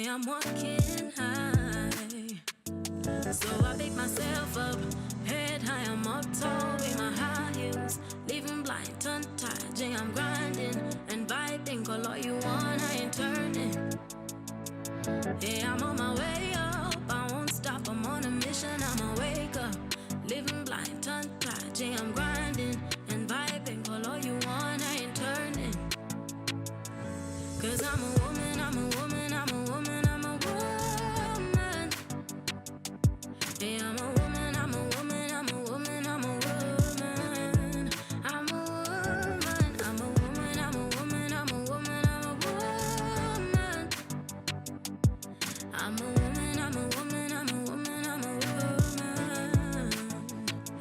I'm walking high, so I pick myself up, head high, I'm up tall with my high heels, leaving blind, tongue-tied. Yeah, I'm grinding and vibing, call all you want, I ain't turning. Yeah, I'm on my way up, I won't stop, I'm on a mission, I'ma wake up, living blind, tongue-tied. Yeah, I'm grinding and vibing, call all you want, I ain't turning. Cause I'm a woman, I'm a woman, I'm a woman, I'm a woman. Yeah, I'm a woman, I'm a woman, I'm a woman, I'm a woman. I'm a woman, I'm a woman, I'm a woman, I'm a woman, I'm a woman. I'm a woman, I'm a woman, I'm a woman, I'm a woman.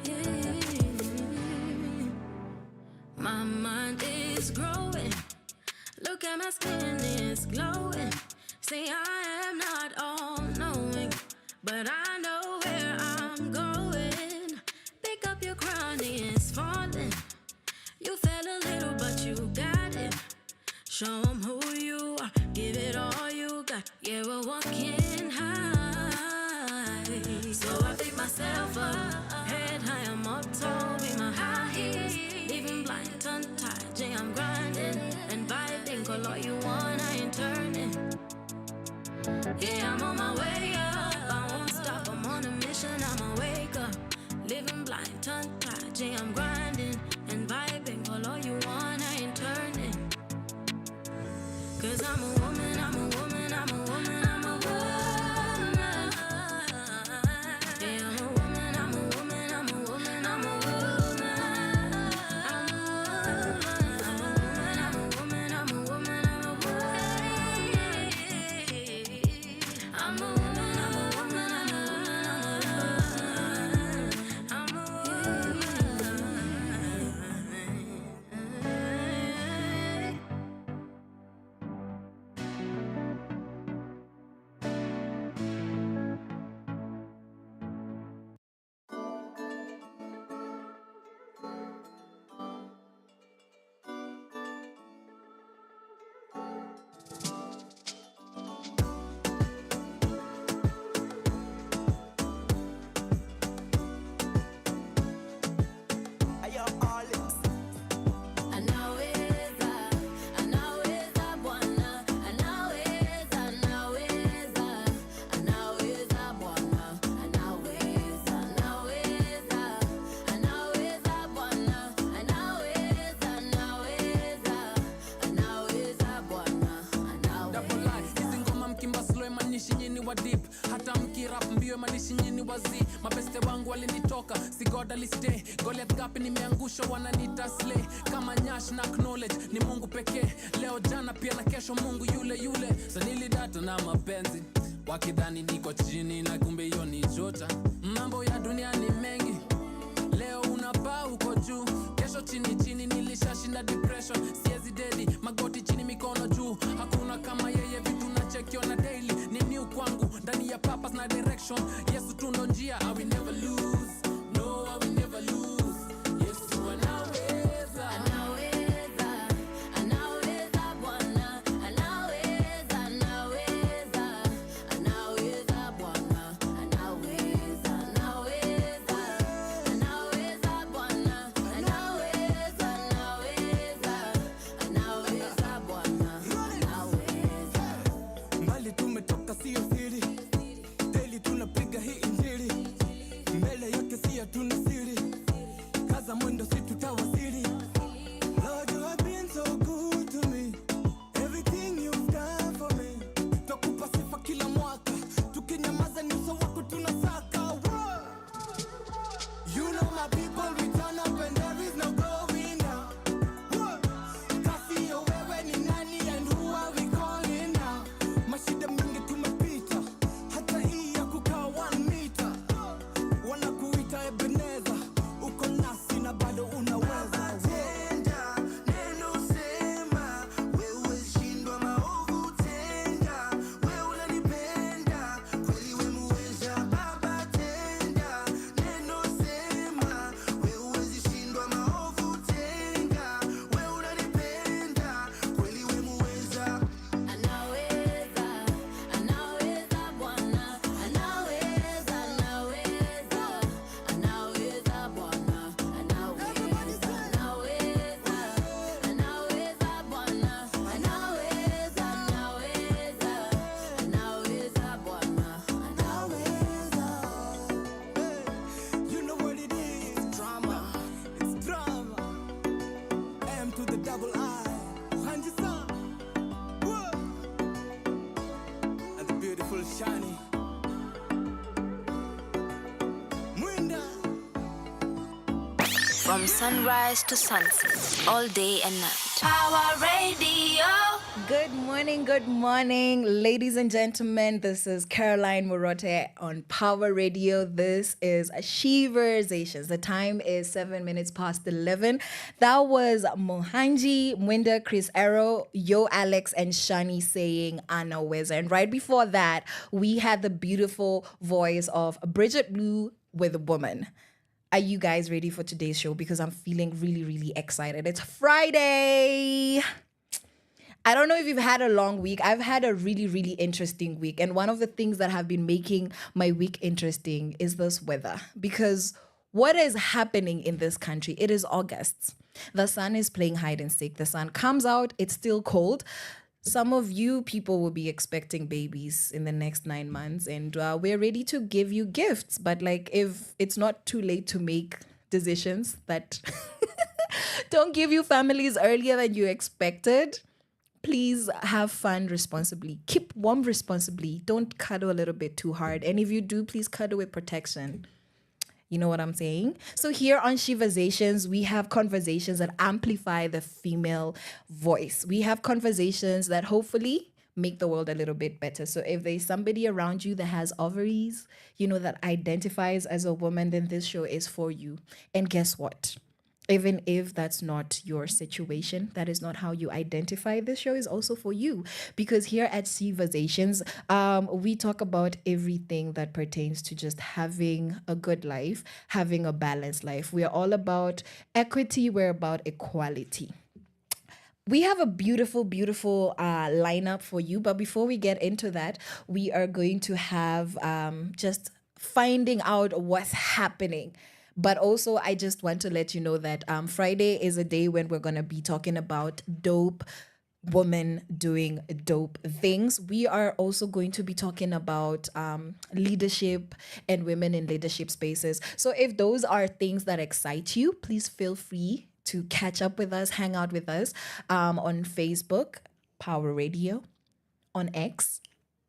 Yeah. My mind is growing. Look at my skin, it's glowing. See, I am not all-knowing, but I know where I'm going. Pick up your crown, it's falling. You fell a little, but you got it. Show them who you are, give it all you got. Yeah, we're walking high. So I pick myself up, head high, I'm up tall with my high heels, leaving blind, tongue-tied. Yeah, I'm grinding and vibing, call all you want, I ain't turning. Yeah, I'm on my way up, I won't stop, I'm on a mission, I'ma wake up, living blind, tongue-tied. Yeah, I'm grinding and vibing, call all you want, I ain't turning. Cause I'm a woman, I'm a woman, I'm a woman, I'm a woman. Yeah, I'm a woman, I'm a woman, I'm a woman, I'm a woman. I'm a woman, I'm a woman, I'm a woman, I'm a woman. I'm a woman, I'm a woman, I'm a woman, I'm a mabeste wangu walinitoka, si God alistay. Goliath gapi nimeangusha, wananita slay. Kama nyash na knowledge, ni Mungu pekee. Leo jana pia na kesho Mungu yule yule. So nilidata na mapenzi, wakidhani niko chini na kumbe hiyo ni jota. Mambo ya dunia ni mengi, leo unapaa uko juu, kesho chini chini. Nilishashinda depression, siezi dedi, magoti chini mikono juu. Hakuna kama yeye, vitu na chekio na daily. Ni new kwangu, ndani ya purpose na direction. Yesu tu ndo njia, I will never lose. No, I will never lose. Yesu anaweza, anaweza, anaweza Bwana, anaweza, anaweza, anaweza Bwana, anaweza, anaweza, anaweza Bwana, anaweza, anaweza, anaweza Bwana, anaweza. Mbali tumetoka sio siri, daily tunapiga hii injili, mbele yake si hatuna siri, kaza mwendo si tutawasili. Lord, you have been so good to me, everything you've done for me. Twakupa sifa kila mwaka, tukinyamaza ni uso wako tunasaka. Whoa! You know my people, we turn up and there is no going down. Whoa! Kasi yo wewe ni nani and who are we calling now? Mashida mingi tumepita, Shani. Mwinda. From sunrise to sunset, all day and night. Power Radio. Good morning, ladies and gentlemen. This is Caroline Murote on Power Radio. This is Sheversations. The time is 7 minutes past 11. That was Mohanji, Mwinda, Chris Arrow, Yo Alex, and Shani saying Anna Weza. And right before that, we had the beautiful voice of Bridget Blue with Woman. Are you guys ready for today's show? Because I'm feeling really, really excited. It's Friday. I don't know if you've had a long week. I've had a really, really interesting week. And one of the things that have been making my week interesting is this weather. Because what is happening in this country? It is August. The sun is playing hide and seek. The sun comes out. It's still cold. Some of you people will be expecting babies in the next 9 months. And we're ready to give you gifts. But like, if it's not too late to make decisions that don't give you families earlier than you expected, please have fun responsibly. Keep warm responsibly. Don't cuddle a little bit too hard. And if you do, please cuddle with protection. You know what I'm saying? So here on Sheversations, we have conversations that amplify the female voice. We have conversations that hopefully make the world a little bit better. So if there's somebody around you that has ovaries, that identifies as a woman, then this show is for you. And guess what? Even if that's not your situation, that is not how you identify, this show is also for you. Because here at Sheversations, we talk about everything that pertains to just having a good life, having a balanced life. We are all about equity. We're about equality. We have a beautiful, beautiful lineup for you. But before we get into that, we are going to have just finding out what's happening. But also, I just want to let you know that Friday is a day when we're going to be talking about dope women doing dope things. We are also going to be talking about leadership and women in leadership spaces. So if those are things that excite you, please feel free to catch up with us, hang out with us on Facebook, Power Radio, on X,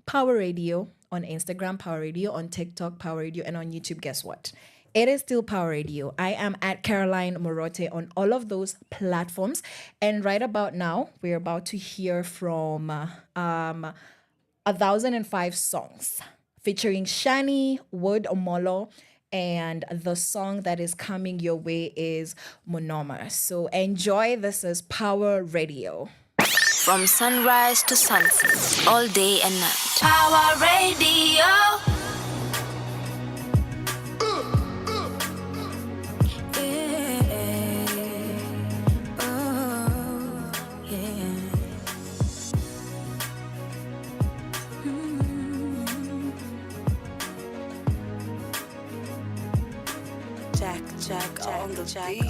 Power Radio, on Instagram, Power Radio, on TikTok, Power Radio, and on YouTube. Guess what? It is still Power Radio. I am at Caroline Murote on all of those platforms. And right about now, we're about to hear from 1005 Songs featuring Shani, Wood Omolo, and the song that is coming your way is Monoma. So enjoy. This is Power Radio. From sunrise to sunset, all day and night. Power Radio. I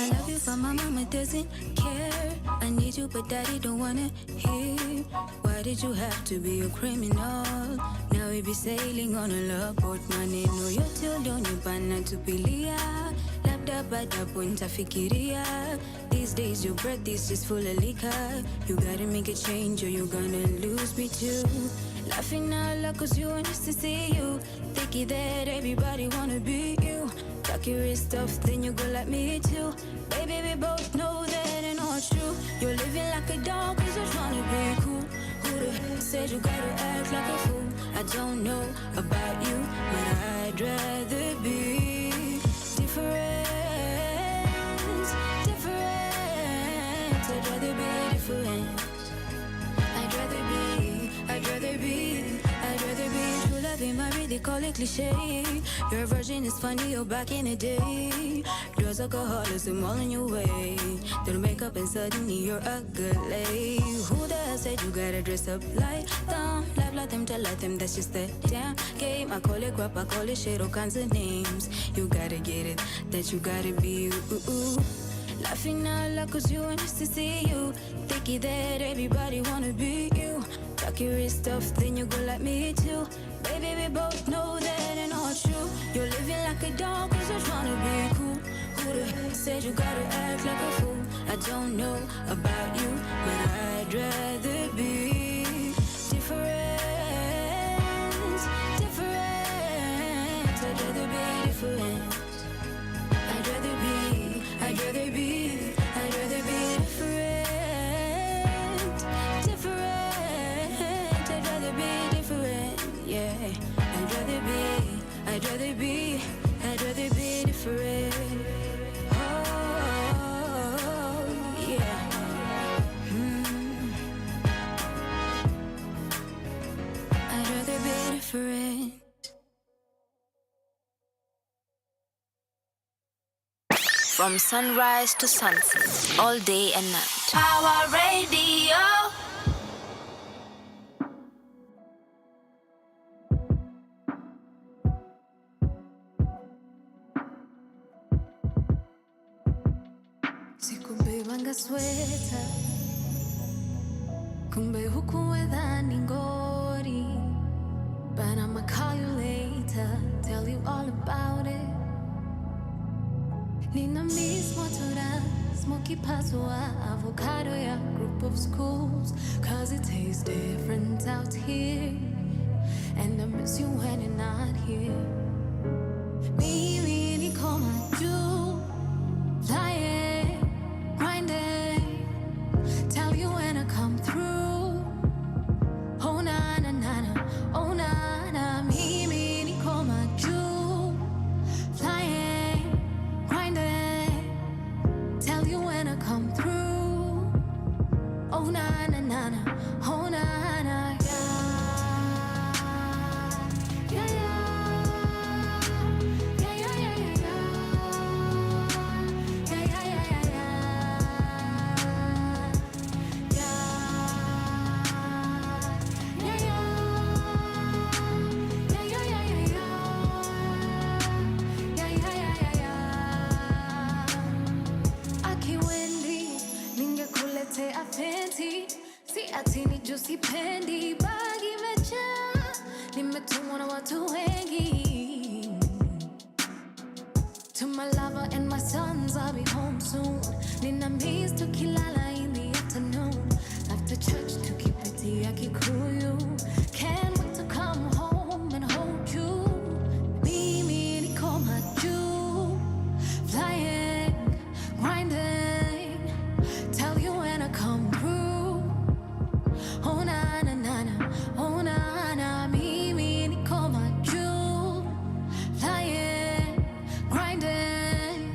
love you, but my mama doesn't care. I need you, but daddy don't wanna hear. Why did you have to be a criminal? Now we be sailing on a love boat. Maneno yote ulionipa tupilia, labda baada punta fikiria. These days your breath is just full of liquor. You gotta make a change or you're gonna lose me too. Laughing out loud cause you want us to see you. Thinking that everybody wanna be you. Talk your stuff, then you go like me too. Baby, we both know that ain't not true. You're living like a dog cause you're trying to be cool. Who the hell said you gotta act like a fool? I don't know about you, but I'd rather be different. I'd rather be different. I'd rather be true love in my they call it cliche. Your version is funny, you're back in the day. Drugs, alcohol, is them all in your way. Little makeup and suddenly you're ugly. Who the hell said you gotta dress up like them? Life like them, tell like them, that's just the damn game. I call it crap, I call it shit, all kinds of names. You gotta get it, that you gotta be you. Laughing out loud cause you want us to see you. Thinking that everybody wanna be you. Talk your stuff, then you go like me too. Baby, we both know that ain't not true. You're living like a dog cause you're trying to be cool. Who the hell said you gotta act like a fool? I don't know about you, but I'd rather be different. I'd rather be different. I'd rather be different. I'd rather be different, yeah. I'd rather be different. Oh, yeah. I'd rather be different. From sunrise to sunset, all day and night. Power Radio. Sikubebanga sweta, kumbe hukuweza ningori. But I'ma call you later, tell you all about it. Nina mismo tura, smoky pasua, avocado ya group of schools. Cause it tastes different out here, and I miss you when you're not here. Me really call my Jew, flying, grinding. Tell you when I come through. Oh na na na na, oh na na. Me really call my Jew, flying, grinding. Tell you when I come through. Oh na na na na, oh na na. Yeah, yeah, yeah. Si ati ni juicy pendi bagi mecha nimetumwa na watu wengi. To my lover and my sons, I'll be home soon. Nina miss tukilala in the afternoon. After church tukipiti ya Kikuyu. Can't wait to come home and hold you. Mimi niko majuu, flying, grinding. Tell you when I come through. Oh na na na na, oh na na. Mimi niko majuu, flying, grinding.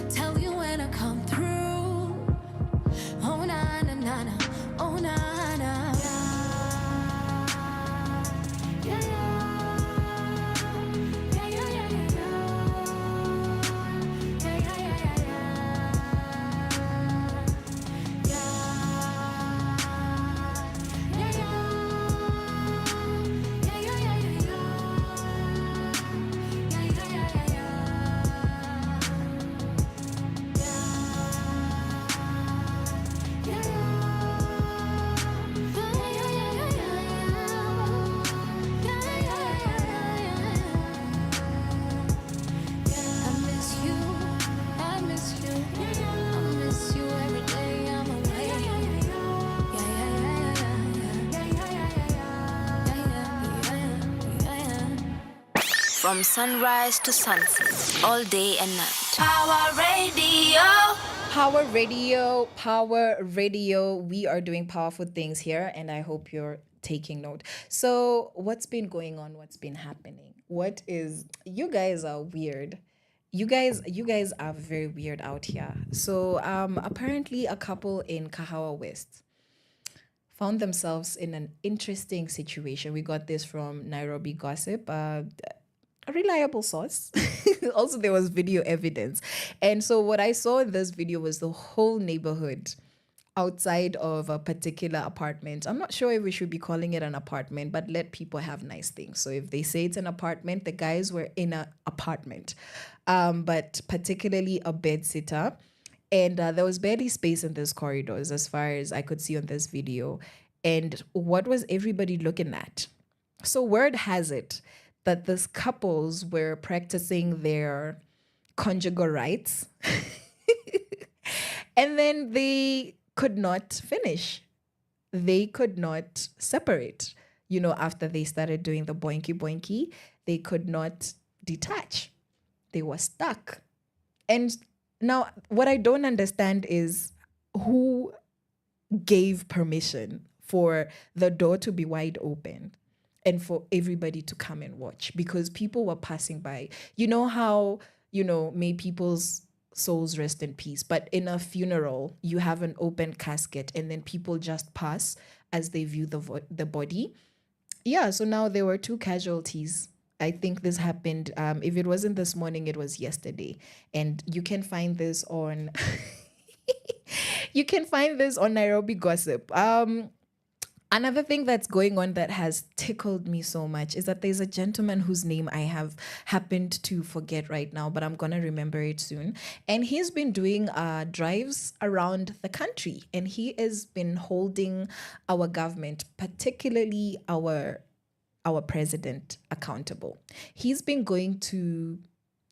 Tell you when I come through. Oh na na na na, oh na na. Yeah, yeah. Yeah, yeah, yeah, yeah, yeah. Yeah, yeah, yeah, yeah, yeah. Yeah. Yeah, yeah. Yeah, yeah, yeah, yeah, yeah. Yeah, yeah, yeah, yeah, yeah. From sunrise to sunset, all day and night. Power Radio. Power Radio, Power Radio. We are doing powerful things here, and I hope you're taking note. So, what's been going on? What's been happening? You guys are weird. You guys are very weird out here. So, apparently, a couple in Kahawa West found themselves in an interesting situation. We got this from Nairobi Gossip. A reliable source. Also, there was video evidence. And so what I saw in this video was the whole neighborhood outside of a particular apartment. I'm not sure if we should be calling it an apartment, but let people have nice things. So if they say it's an apartment, the guys were in an apartment, but particularly a bed sitter. And there was barely space in those corridors as far as I could see on this video. And what was everybody looking at? So word has it that these couples were practicing their conjugal rights and then they could not finish. They could not separate. After they started doing the boinky boinky, they could not detach. They were stuck. And now what I don't understand is who gave permission for the door to be wide open and for everybody to come and watch, because people were passing by. You know how, may people's souls rest in peace, but in a funeral, you have an open casket and then people just pass as they view the body. Yeah, so now there were 2 casualties. I think this happened, if it wasn't this morning, it was yesterday. And you can find this on Nairobi Gossip. Another thing that's going on that has tickled me so much is that there's a gentleman whose name I have happened to forget right now, but I'm going to remember it soon. And he's been doing drives around the country, and he has been holding our government, particularly our president, accountable. He's been going to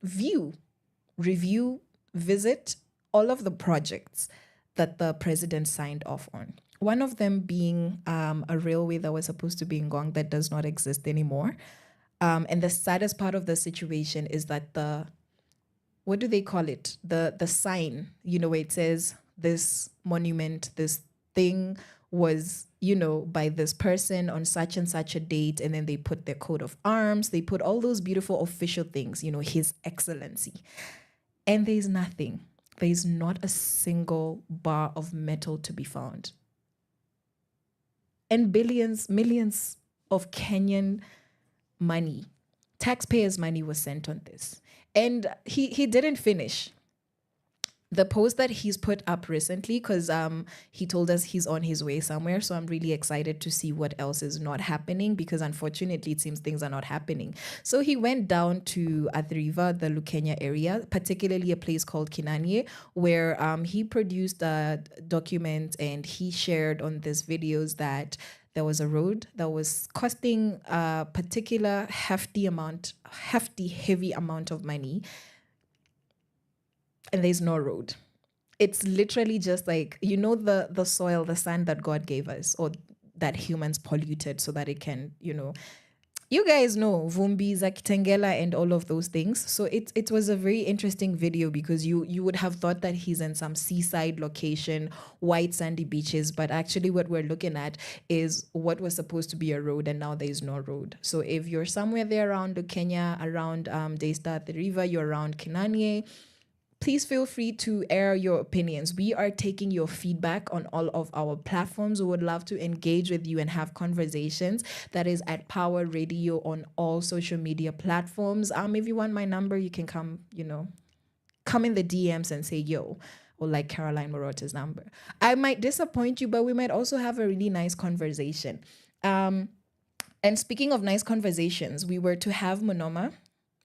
review, visit all of the projects that the president signed off on. One of them being a railway that was supposed to be in Ngong that does not exist anymore. And the saddest part of the situation is that what do they call it? The sign, where it says this monument, this thing was, by this person on such and such a date. And then they put their coat of arms. They put all those beautiful official things, His Excellency. And there's nothing. There's not a single bar of metal to be found. And millions of Kenyan money, taxpayers' money was sent on this. And he didn't finish. The post that he's put up recently, because he told us he's on his way somewhere. So I'm really excited to see what else is not happening, because unfortunately it seems things are not happening. So he went down to Athiriva, the Lukenya area, particularly a place called Kinanie, where he produced a document and he shared on these videos that there was a road that was costing a particular heavy amount of money. And there's no road. It's literally just like, the soil, the sand that God gave us, or that humans polluted so that it can, you guys know Vumbi, Zakitengela, and all of those things. So it was a very interesting video, because you would have thought that he's in some seaside location, white sandy beaches, but actually what we're looking at is what was supposed to be a road, and now there's no road. So if you're somewhere there around Kenya, around Daystar, the river, you're around Kinanie, please feel free to air your opinions. We are taking your feedback on all of our platforms. We would love to engage with you and have conversations. That is at Power Radio on all social media platforms. If you want my number, you can come in the DMs and say, yo, or like Caroline Murote's number. I might disappoint you, but we might also have a really nice conversation. And speaking of nice conversations, we were to have Monoma,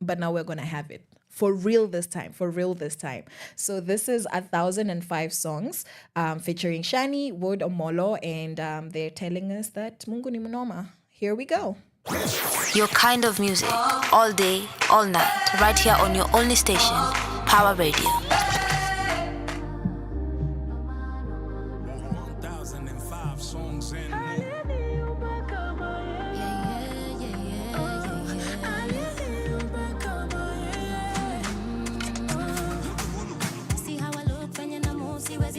but now we're going to have it. For real this time. So this is 1,005 songs featuring Shani, Wood Omolo, and they're telling us that Mungu ni Mnoma. Here we go. Your kind of music, all day, all night, right here on your only station, Power Radio. 1,005 songs in.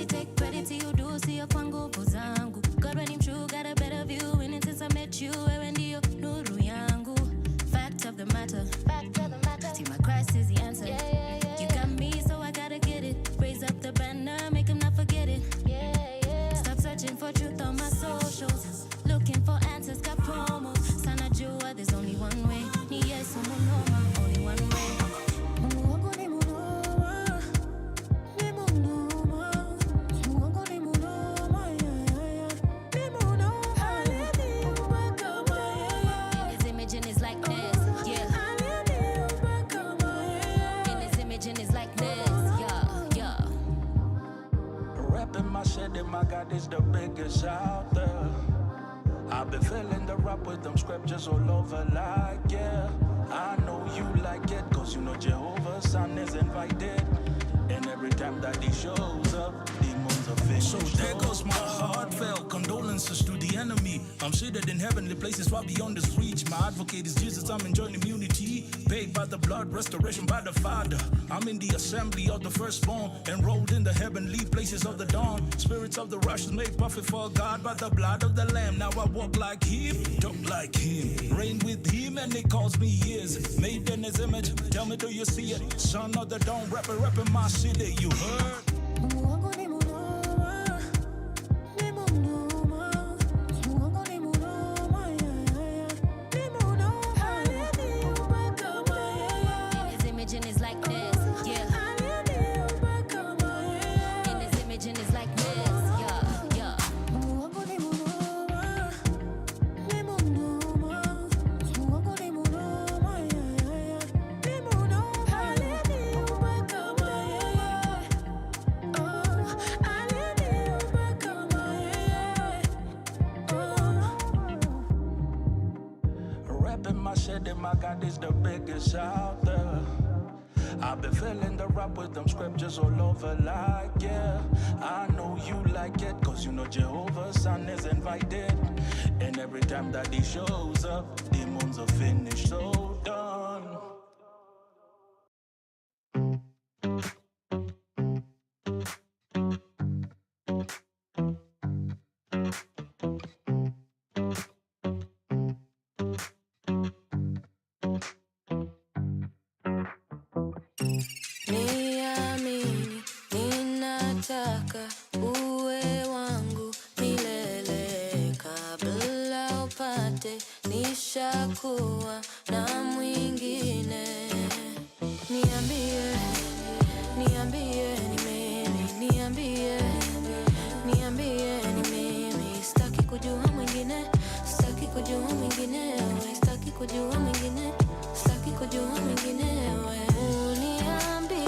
Take credit to you do, see your kwangu pozangu. God when him true, got a better view. And since I met you, when you nuru yangu. Fact of the matter. See my Christ is the answer. You got me, so I gotta get it. Raise up the banner, make him not forget it. Stop searching for truth on my socials. Looking for answers, got promos. Sana jua, there's only one way. Ni yes, only one way. My God is the biggest out there. I've been feeling the rap with them scriptures all over like, yeah. I know you like it, cause Jehovah's son is invited. And every time that he shows up, demons are So there goes my heartfelt condolences to the enemy. I'm seated in heavenly places far beyond this reach. My advocate is Jesus, I'm enjoying immunity. Paid by the blood, restoration by the Father. I'm in the assembly of the firstborn, enrolled in the heavenly places of the dawn. Spirits of the righteous made perfect for God by the blood of the Lamb. Now I walk like him, talk like him, reign with him, and it calls me years. Made in his image, tell me, do you see it? Son of the dawn, rapping my city, you heard? My God is the biggest out there. I've been feeling the rap with them scriptures all over like, yeah. I know you like it, cause you know Jehovah's son is invited. And every time that he shows up, demons are finished, so done. Nishakuwa na mwingine. Niambie, niambie ni mimi. Niambie, niambie ni mimi. Sitaki kujua mwingine, sitaki kujua mwingine. Sitaki kujua mwingine, sitaki kujua mwingine. Uniambie,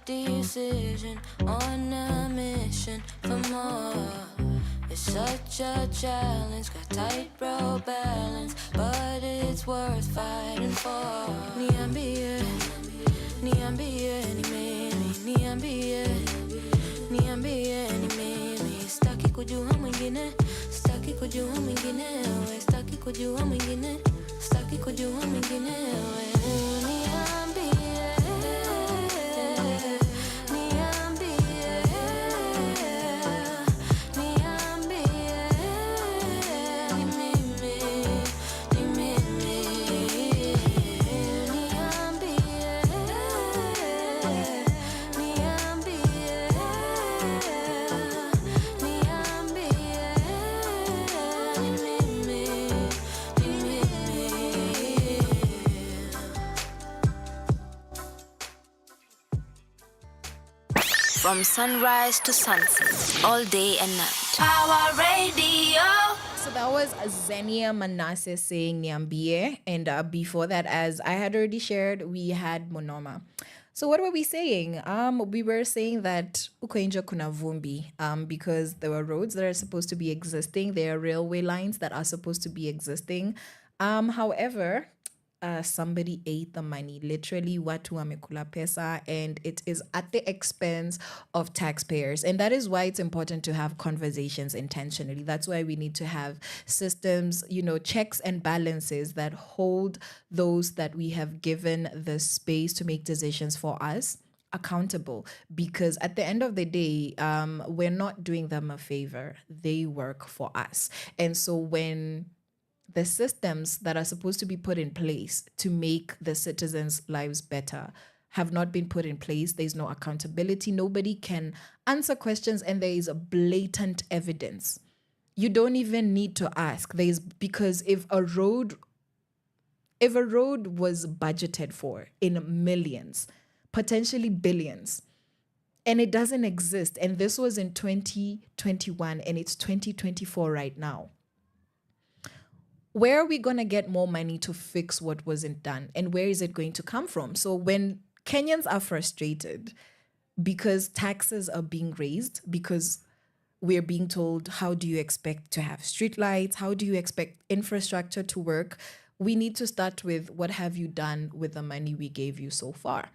decision on a mission for more. It's such a challenge, got tightrope balance, but it's worth fighting for. Niambie, niambie ni mimi. Niambie, niambie ni mimi. Sitaki kujua mwingine, sitaki kujua mwingine. Sitaki kujua mwingine, sitaki kujua mwingine. Uniambie. From sunrise to sunset, all day and night. Power Radio. So that was Xenia Manasseh saying Niambie. And before that, as I had already shared, we had Monoma. So what were we saying? We were saying that Ukoinja kuna vumbi, because there were roads that are supposed to be existing. There are railway lines that are supposed to be existing. However, somebody ate the money. Literally, watu wamekula pesa, and it is at the expense of taxpayers. And that is why it's important to have conversations intentionally. That's why we need to have systems, checks and balances that hold those that we have given the space to make decisions for us accountable. Because at the end of the day, we're not doing them a favor. They work for us. And so when the systems that are supposed to be put in place to make the citizens' lives better have not been put in place, there's no accountability. Nobody can answer questions, and there is a blatant evidence. You don't even need to ask. Because if a road was budgeted for in millions, potentially billions, and it doesn't exist, and this was in 2021 and it's 2024 right now, where are we going to get more money to fix what wasn't done? And where is it going to come from? So when Kenyans are frustrated, because taxes are being raised, because we're being told, how do you expect to have streetlights? How do you expect infrastructure to work? We need to start with, what have you done with the money we gave you so far?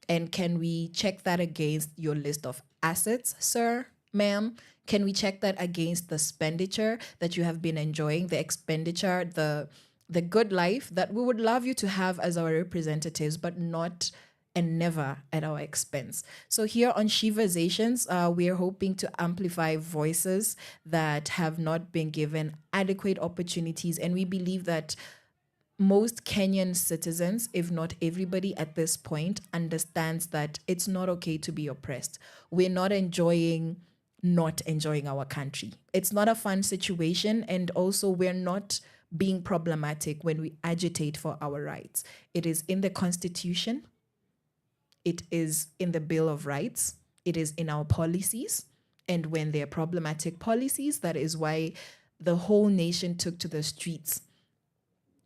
And can we check that against your list of assets, sir, ma'am? Can we check that against the expenditure that you have been enjoying, the expenditure, the good life that we would love you to have as our representatives, but not and never at our expense? So here on Sheversations, we are hoping to amplify voices that have not been given adequate opportunities. And we believe that most Kenyan citizens, if not everybody at this point, understands that it's not okay to be oppressed. We're not enjoying our country. It's not a fun situation. And also, we're not being problematic when we agitate for our rights. It is in the Constitution. It is in the Bill of Rights. It is in our policies. And when they're problematic policies, that is why the whole nation took to the streets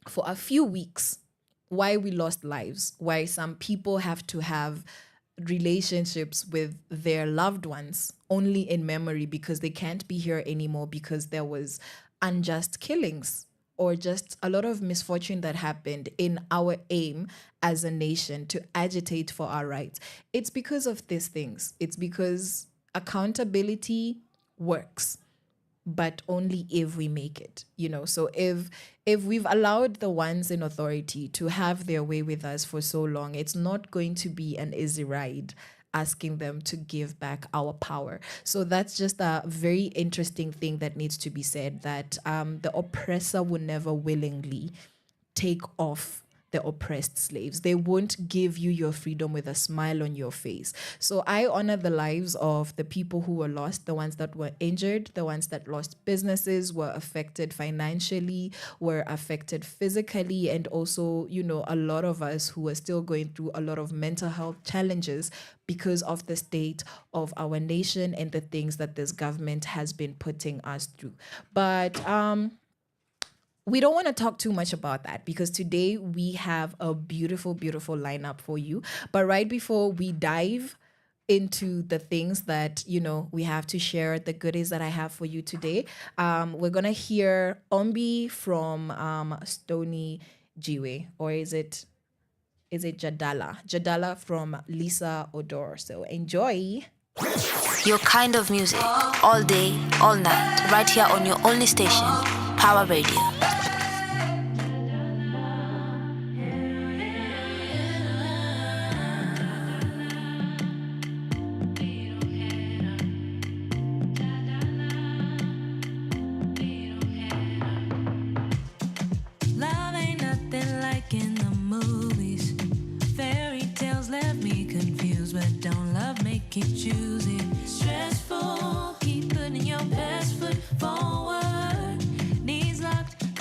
for a few weeks, why we lost lives, why some people have to have relationships with their loved ones only in memory because they can't be here anymore because there was unjust killings or just a lot of misfortune that happened in our aim as a nation to agitate for our rights. It's because of these things. It's because accountability works, but only if we make it, So if we've allowed the ones in authority to have their way with us for so long, it's not going to be an easy ride asking them to give back our power. So that's just a very interesting thing that needs to be said, that the oppressor will never willingly take off the oppressed slaves. They won't give you your freedom with a smile on your face. So I honor the lives of the people who were lost, the ones that were injured, the ones that lost businesses, were affected financially, were affected physically, and also, a lot of us who are still going through a lot of mental health challenges because of the state of our nation and the things that this government has been putting us through. But we don't want to talk too much about that because today we have a beautiful, beautiful lineup for you. But right before we dive into the things that, we have to share, the goodies that I have for you today, we're going to hear Ombi from Stony Jiwe, or is it Jadala? Jadala from Lisa Odor. So enjoy. Your kind of music, all day, all night, right here on your only station, Power Radio. Love ain't nothing like in the movies. Fairy tales left me confused, but don't love make you choosy. Stressful, keep putting your best foot forward. Knees locked,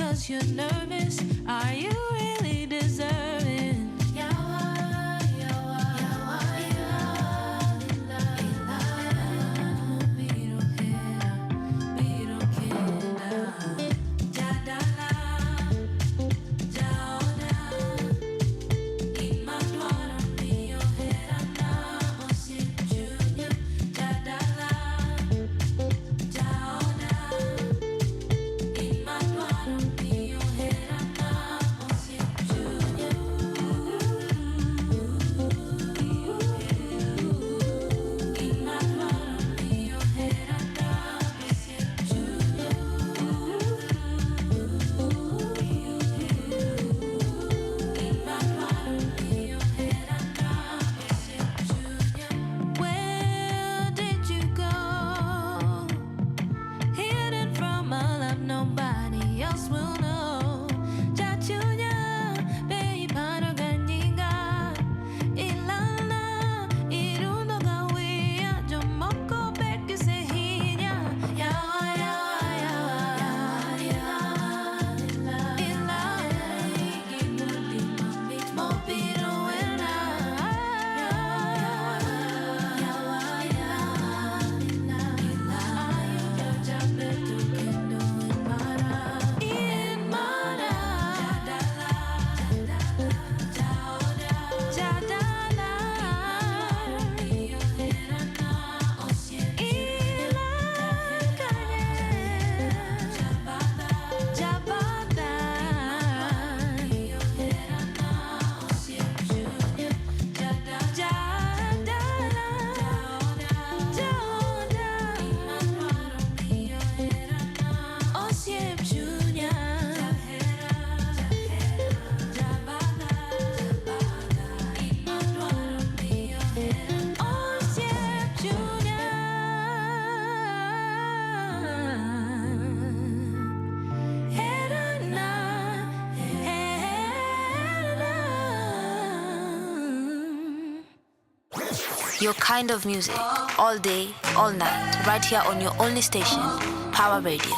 Your kind of music, all day, all night, right here on your only station, Power Radio.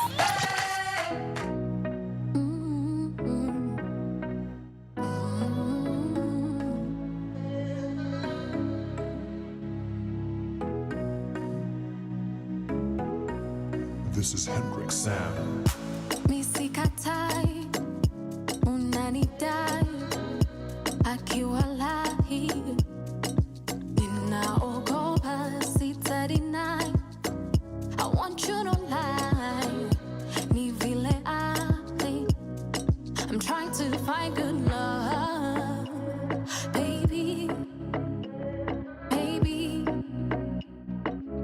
This is Hendrix Sam. Misikatai, unanidai, akiwalahi, ninaogopa sitadinai. I want you to lie, ni vile I'm trying to find good love, baby, baby.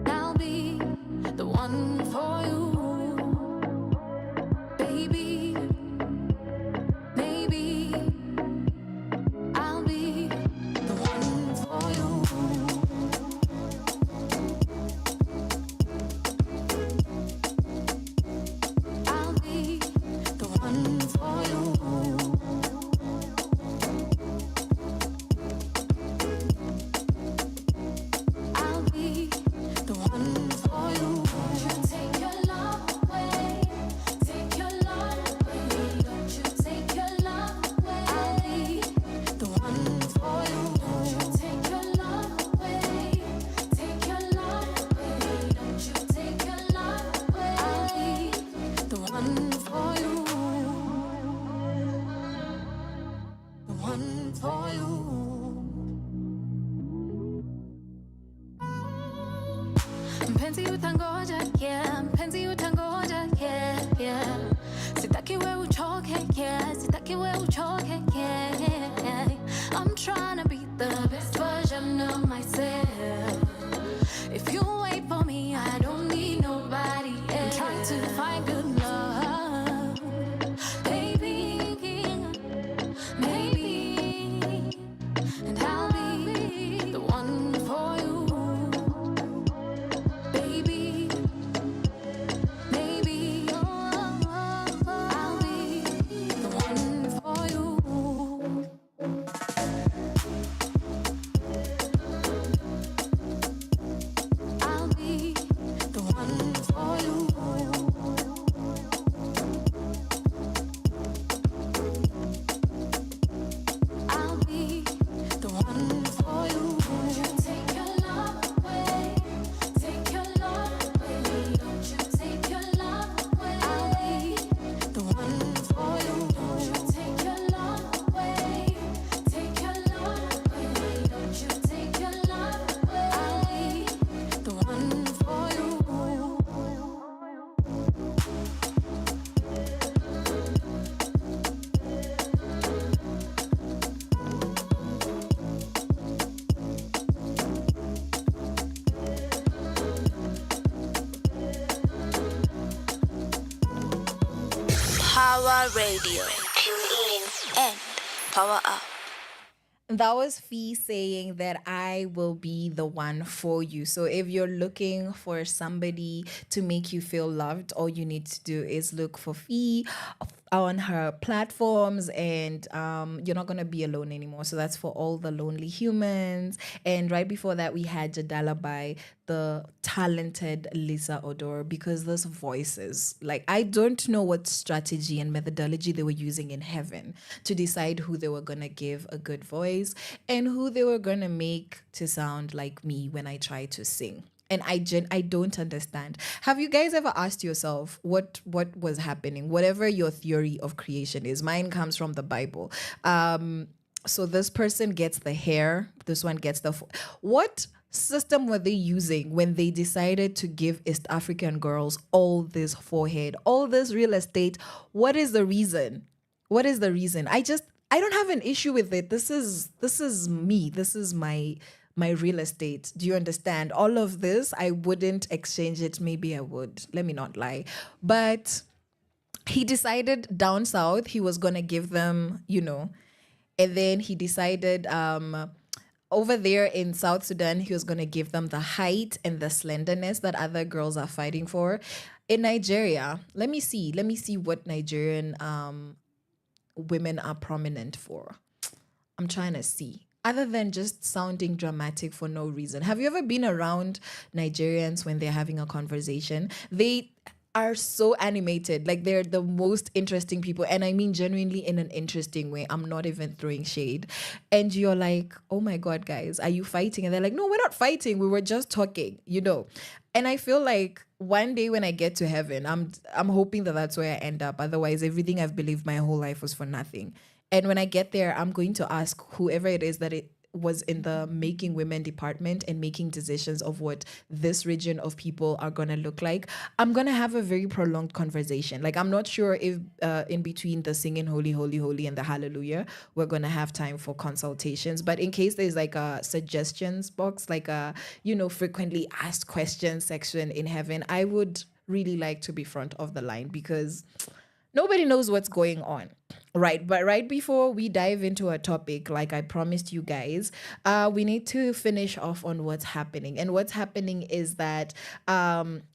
I'll be the one for you. Baby, maybe I'll be the one for you. I'll be the one for you. I'll be the one for you. You take your love away. Take your love away. Don't you take your love away. I'll be the one for you. Don't you take your love away. Take your love away. Don't you take your love away. I'll be the one for you. The one for you. Mpenzi utangoja, yeah. Mpenzi utangoja, yeah, yeah. Sitaki we uchoke, yeah. Sitaki we uchoke, yeah. I'm trying to be the best version of myself. If you wait for me, I don't need nobody else. I'm trying to find good love, baby, maybe, and I'll be the one for you. Baby, maybe I'll be the one for you. I'll be the one for you. I'll be the one for you. You take your love away. Take your love away. Don't you take your love away. I'll be the one for you. Don't you take your love away. Take your love away. Don't you take your love away. I'll be the one for you. Power Radio. Tune in and power up. That was Fee saying that I will be the one for you. So if you're looking for somebody to make you feel loved, all you need to do is look for Fee on her platforms, and you're not going to be alone anymore. So that's for all the lonely humans. And right before that, we had Jadala by the talented Lisa Odor, because those voices, like, I don't know what strategy and methodology they were using in heaven to decide who they were going to give a good voice and who they were going to make to sound like me when I try to sing. And I don't understand. Have you guys ever asked yourself what was happening? Whatever your theory of creation is, mine comes from the Bible. So this person gets the hair, this one gets the... What system were they using when they decided to give East African girls all this forehead, all this real estate? What is the reason? What is the reason? I don't have an issue with it. This is me. This is my real estate. Do you understand? All of this, I wouldn't exchange it. Maybe I would. Let me not lie. But he decided down south he was going to give them, and then he decided over there in South Sudan, he was going to give them the height and the slenderness that other girls are fighting for. In Nigeria, let me see what Nigerian women are prominent for. I'm trying to see. other than just sounding dramatic for no reason. Have you ever been around Nigerians when they're having a conversation? They are so animated. Like they're the most interesting people. And I mean genuinely in an interesting way. I'm not even throwing shade. And you're like, oh my God, guys, are you fighting? And they're like, no, we're not fighting. We were just talking, you know. And I feel like one day when I get to heaven, I'm hoping that that's where I end up. Otherwise, everything I've believed my whole life was for nothing. And when I get there, I'm going to ask whoever it is that it was in the making women department and making decisions of what this region of people are going to look like. I'm going to have a very prolonged conversation. Like, I'm not sure if in between the singing holy, holy, holy and the hallelujah, we're going to have time for consultations. But in case there's like a suggestions box, like a, frequently asked questions section in heaven, I would really like to be front of the line because nobody knows what's going on. Right. But right before we dive into a topic, like I promised you guys, we need to finish off on what's happening. And what's happening is that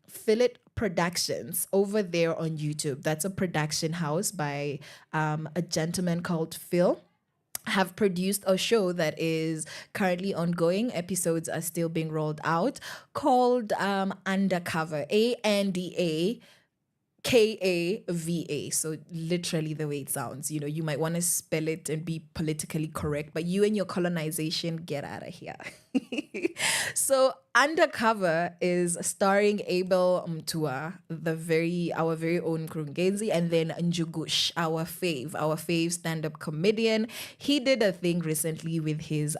Philip Productions over there on YouTube, that's a production house by a gentleman called Phil, have produced a show that is currently ongoing. Episodes are still being rolled out, called Undercover, Kava. So literally the way it sounds, you might want to spell it and be politically correct, but you and your colonization, get out of here. So Undercover is starring Abel Mtua, our very own Krungezi, and then Njugush, our fave stand-up comedian. He did a thing recently with his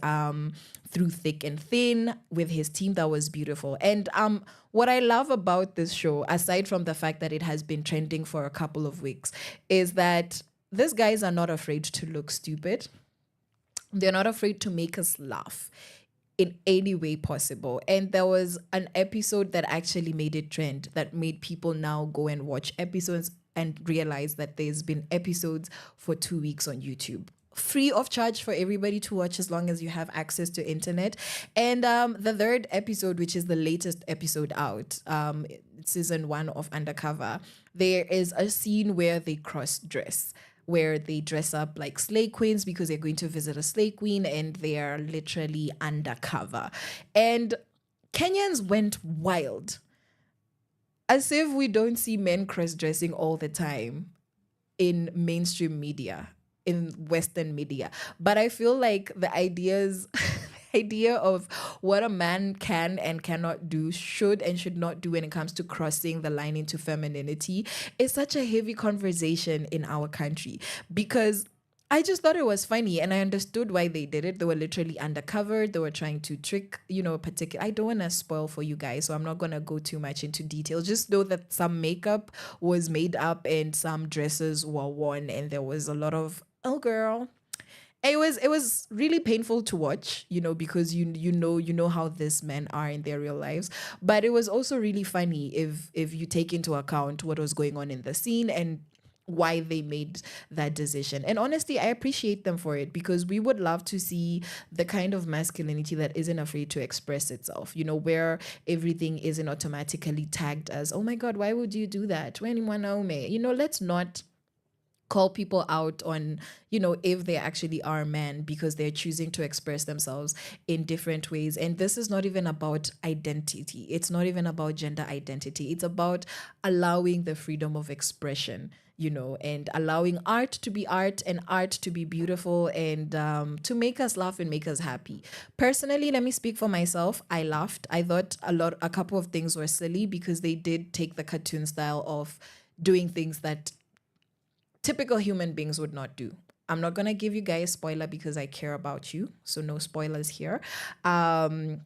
Through Thick and Thin with his team that was beautiful. And what I love about this show, aside from the fact that it has been trending for a couple of weeks, is that these guys are not afraid to look stupid. They're not afraid to make us laugh in any way possible. And there was an episode that actually made it trend, that made people now go and watch episodes and realize that there's been episodes for 2 weeks on YouTube, free of charge for everybody to watch as long as you have access to internet. And the third episode, which is the latest episode out, season 1 of Undercover, there is a scene where they cross dress, where they dress up like slay queens because they're going to visit a slay queen, and they are literally undercover. And Kenyans went wild, as if we don't see men cross-dressing all the time in mainstream media, in Western media. But I feel like the idea of what a man can and cannot do, should and should not do when it comes to crossing the line into femininity is such a heavy conversation in our country, because I just thought it was funny, and I understood why they did it. They were literally undercover. They were trying to trick, particular. I don't want to spoil for you guys, so I'm not going to go too much into detail. Just know that some makeup was made up and some dresses were worn, and there was a lot of, oh girl. It was really painful to watch, because you know how these men are in their real lives. But it was also really funny if you take into account what was going on in the scene and why they made that decision. And honestly, I appreciate them for it, because we would love to see the kind of masculinity that isn't afraid to express itself, where everything isn't automatically tagged as, oh my God, why would you do that? Let's not call people out on, if they actually are men because they're choosing to express themselves in different ways. And this is not even about identity. It's not even about gender identity. It's about allowing the freedom of expression, and allowing art to be art and art to be beautiful, and to make us laugh and make us happy. Personally, let me speak for myself. I laughed. I thought a couple of things were silly because they did take the cartoon style of doing things that typical human beings would not do. I'm not going to give you guys a spoiler because I care about you. So no spoilers here. However,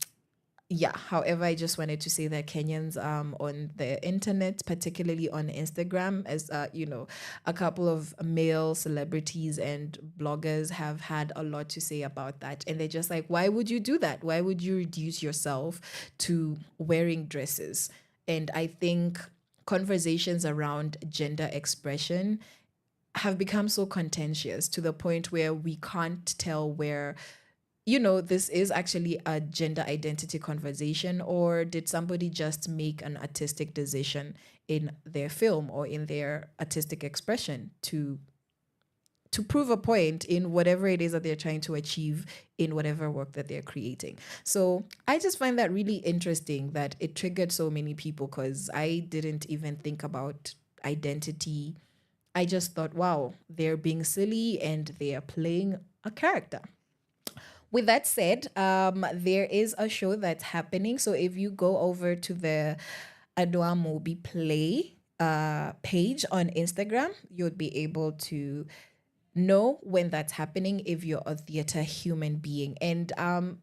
I just wanted to say that Kenyans on the internet, particularly on Instagram, as a couple of male celebrities and bloggers have had a lot to say about that. And they're just like, why would you do that? Why would you reduce yourself to wearing dresses? And I think conversations around gender expression have become so contentious to the point where we can't tell where, this is actually a gender identity conversation, or did somebody just make an artistic decision in their film or in their artistic expression to to prove a point in whatever it is that they're trying to achieve in whatever work that they're creating. So I just find that really interesting that it triggered so many people, because I didn't even think about identity. I just thought, wow, they're being silly and they are playing a character. With that said, there is a show that's happening. So if you go over to the Adwa Mobi Play page on Instagram, you'll be able to know when that's happening if you're a theater human being. And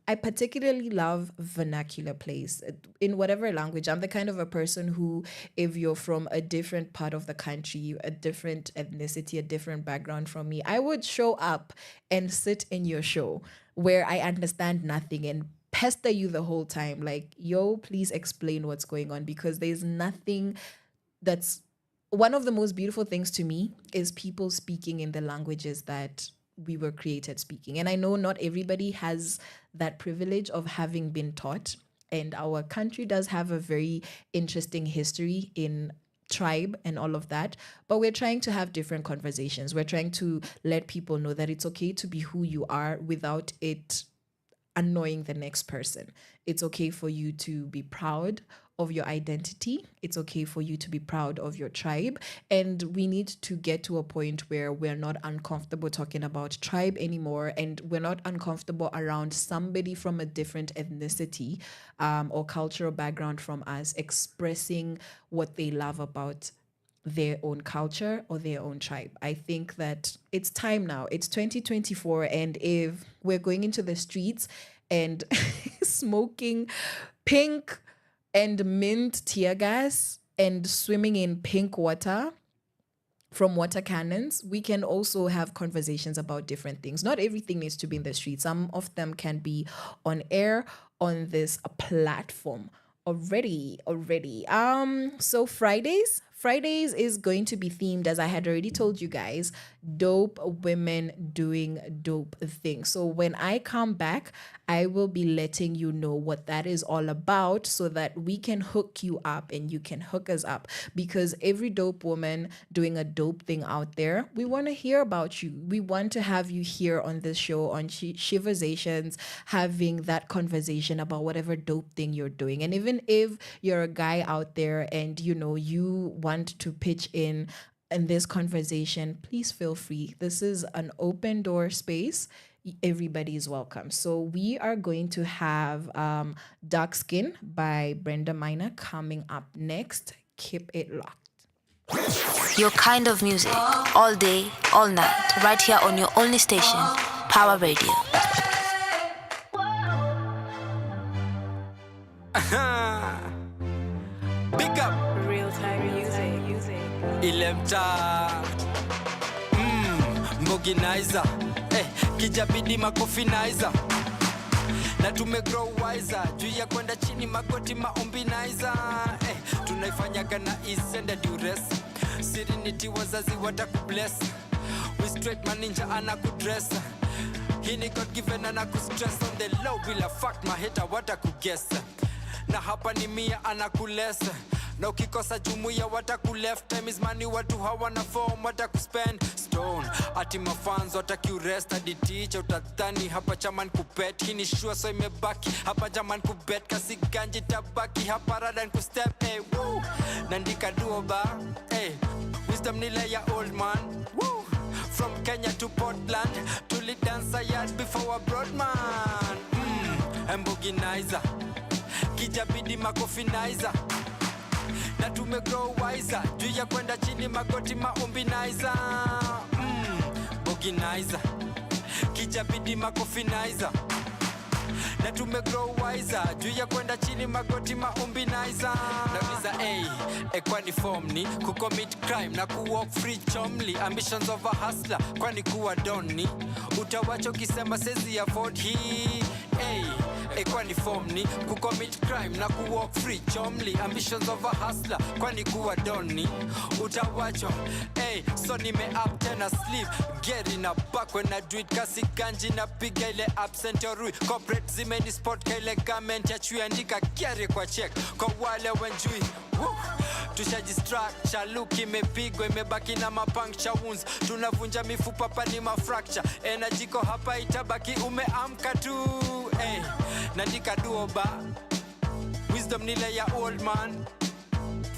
I particularly love vernacular plays in whatever language. I'm the kind of a person who, if you're from a different part of the country, a different ethnicity, a different background from me, I would show up and sit in your show where I understand nothing and pester you the whole time. Like, yo, please explain what's going on, because there's nothing that's one of the most beautiful things to me is people speaking in the languages that we were created speaking. And I know not everybody has that privilege of having been taught. And our country does have a very interesting history in tribe and all of that. But we're trying to have different conversations. We're trying to let people know that it's okay to be who you are without it annoying the next person. It's okay for you to be proud of your identity. It's okay for you to be proud of your tribe. And we need to get to a point where we're not uncomfortable talking about tribe anymore, and we're not uncomfortable around somebody from a different ethnicity or cultural background from us expressing what they love about their own culture or their own tribe. I think that it's time now. It's 2024, and if we're going into the streets and smoking pink and mint tear gas and swimming in pink water from water cannons, we can also have conversations about different things. Not everything needs to be in the streets. Some of them can be on air on this platform already. So Fridays is going to be themed, as I had already told you guys, dope women doing dope things. So when I come back, I will be letting you know what that is all about, so that we can hook you up and you can hook us up, because every dope woman doing a dope thing out there, we want to hear about you. We want to have you here on this show, on Sheversations, having that conversation about whatever dope thing you're doing. And even if you're a guy out there and you want to pitch in this conversation, please feel free. This is an open door space. Everybody is welcome. So we are going to have Dark Skin by Brenda Minor coming up next. Keep it locked. Your kind of music, all day, all night, right here on your only station, Power Radio. Big up Real time music. Ilemta Mboginizer kijabidi makofinizer na tumegrow wiser juu ya kwenda chini magoti maombinizer tunaifanyaga na isenda duress serenity wazazi watakubless we straight maninja anakudress hii ni God given anakustress on the low bila fuck maheta watakugesa na hapa ni mia anakulesa na ukikosa jumuiya watakuleft time is money, watu hawana form watakuspend stone ati mafans watakurest hadi teacher utadhani hapa chaman kupet hii ni sure so imebaki hapa jaman kubet kasi ganji tabaki hapa radan kustep woo nandika duoba wisdom nile ya old man woo from Kenya to Portland tuli dance yard before a broad man emboginizer kijabidi makofinizer na tumegrow wiser juu ya kwenda chini magoti maombinizer boginizer kijabidi makofinizer na tumegrow wiser juu ya kwenda chini magoti maombinizer nauliza kwani form ni kucommit crime na kuwalk free chomly ambitions of a hustler kwani kuwa doni utawacho kisema sezi afford hii kwani form ni kucommit crime na kuwalk free chomly ambitions of a hustler kwani kuwa doni utawachwa so nime up tena sleep get in a back when I do it kasi kanji na piga ile absent or rui corporate zimeni spot kaile comment ya chui andika carry kwa check kwa wale wenjui tushajistructure look imepigwa imebaki na mapuncture wounds tunavunja mifupa pa ni mafracture energy ko hapa itabaki umeamka tu nandika duoba wisdom nile ya old man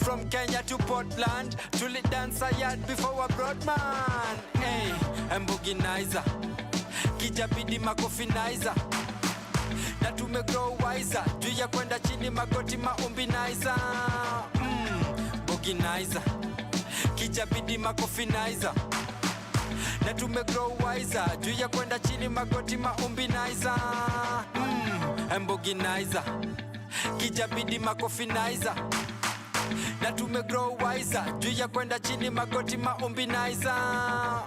from Kenya to Portland tuli dance yard before a broad man embuginizer kijabidi makofinizer na tumegrow wiser juu ya kwenda chini magoti maumbinizer buginizer kijabidi makofinizer na tumegrow wiser juu ya kwenda chini magoti maumbinizer embuginizer kijabidi makofinizer na tumegrow wiser juu ya kwenda chini magoti maumbinizer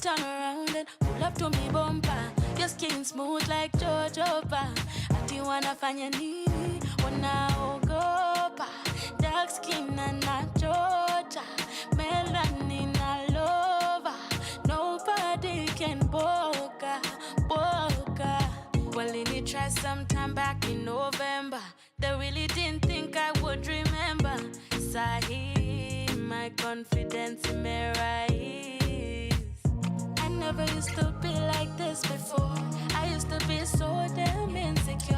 Turn around and pull up to me bumper. Your skin smooth like jojoba. Ati wanafanya nini? Wanaogopa. Dark skin and not Georgia. Melanin all over. Nobody can boga. Well, in it try sometime back in November. They really didn't think I would remember. Sahi, my confidence in me rise. Never used to be like this before. I used to be so damn insecure.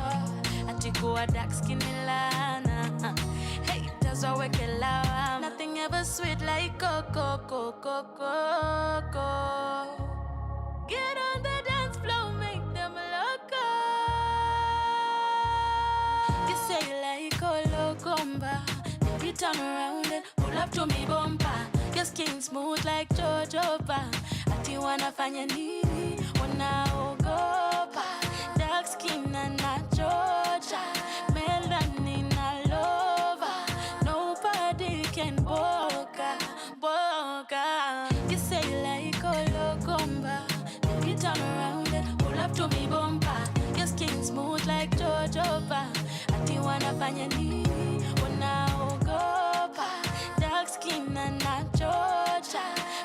I took a dark skin Milana. Haters are working loud. Nothing ever sweet like coco. Get on the dance floor, make them loco. You say you like Olocomba. Baby, turn around and pull up to me bumper. Your skin smooth like jojoba. Ati wanafanya nini? Wanaogopa. Dark skin and not Georgia. Melanin all over. Nobody can boga. You say you like Olocomba. Baby, turn around and pull up to me bumper. Your skin smooth like jojoba. Ati wanafanya nini? Wanaogopa. Dark skin and not Georgia.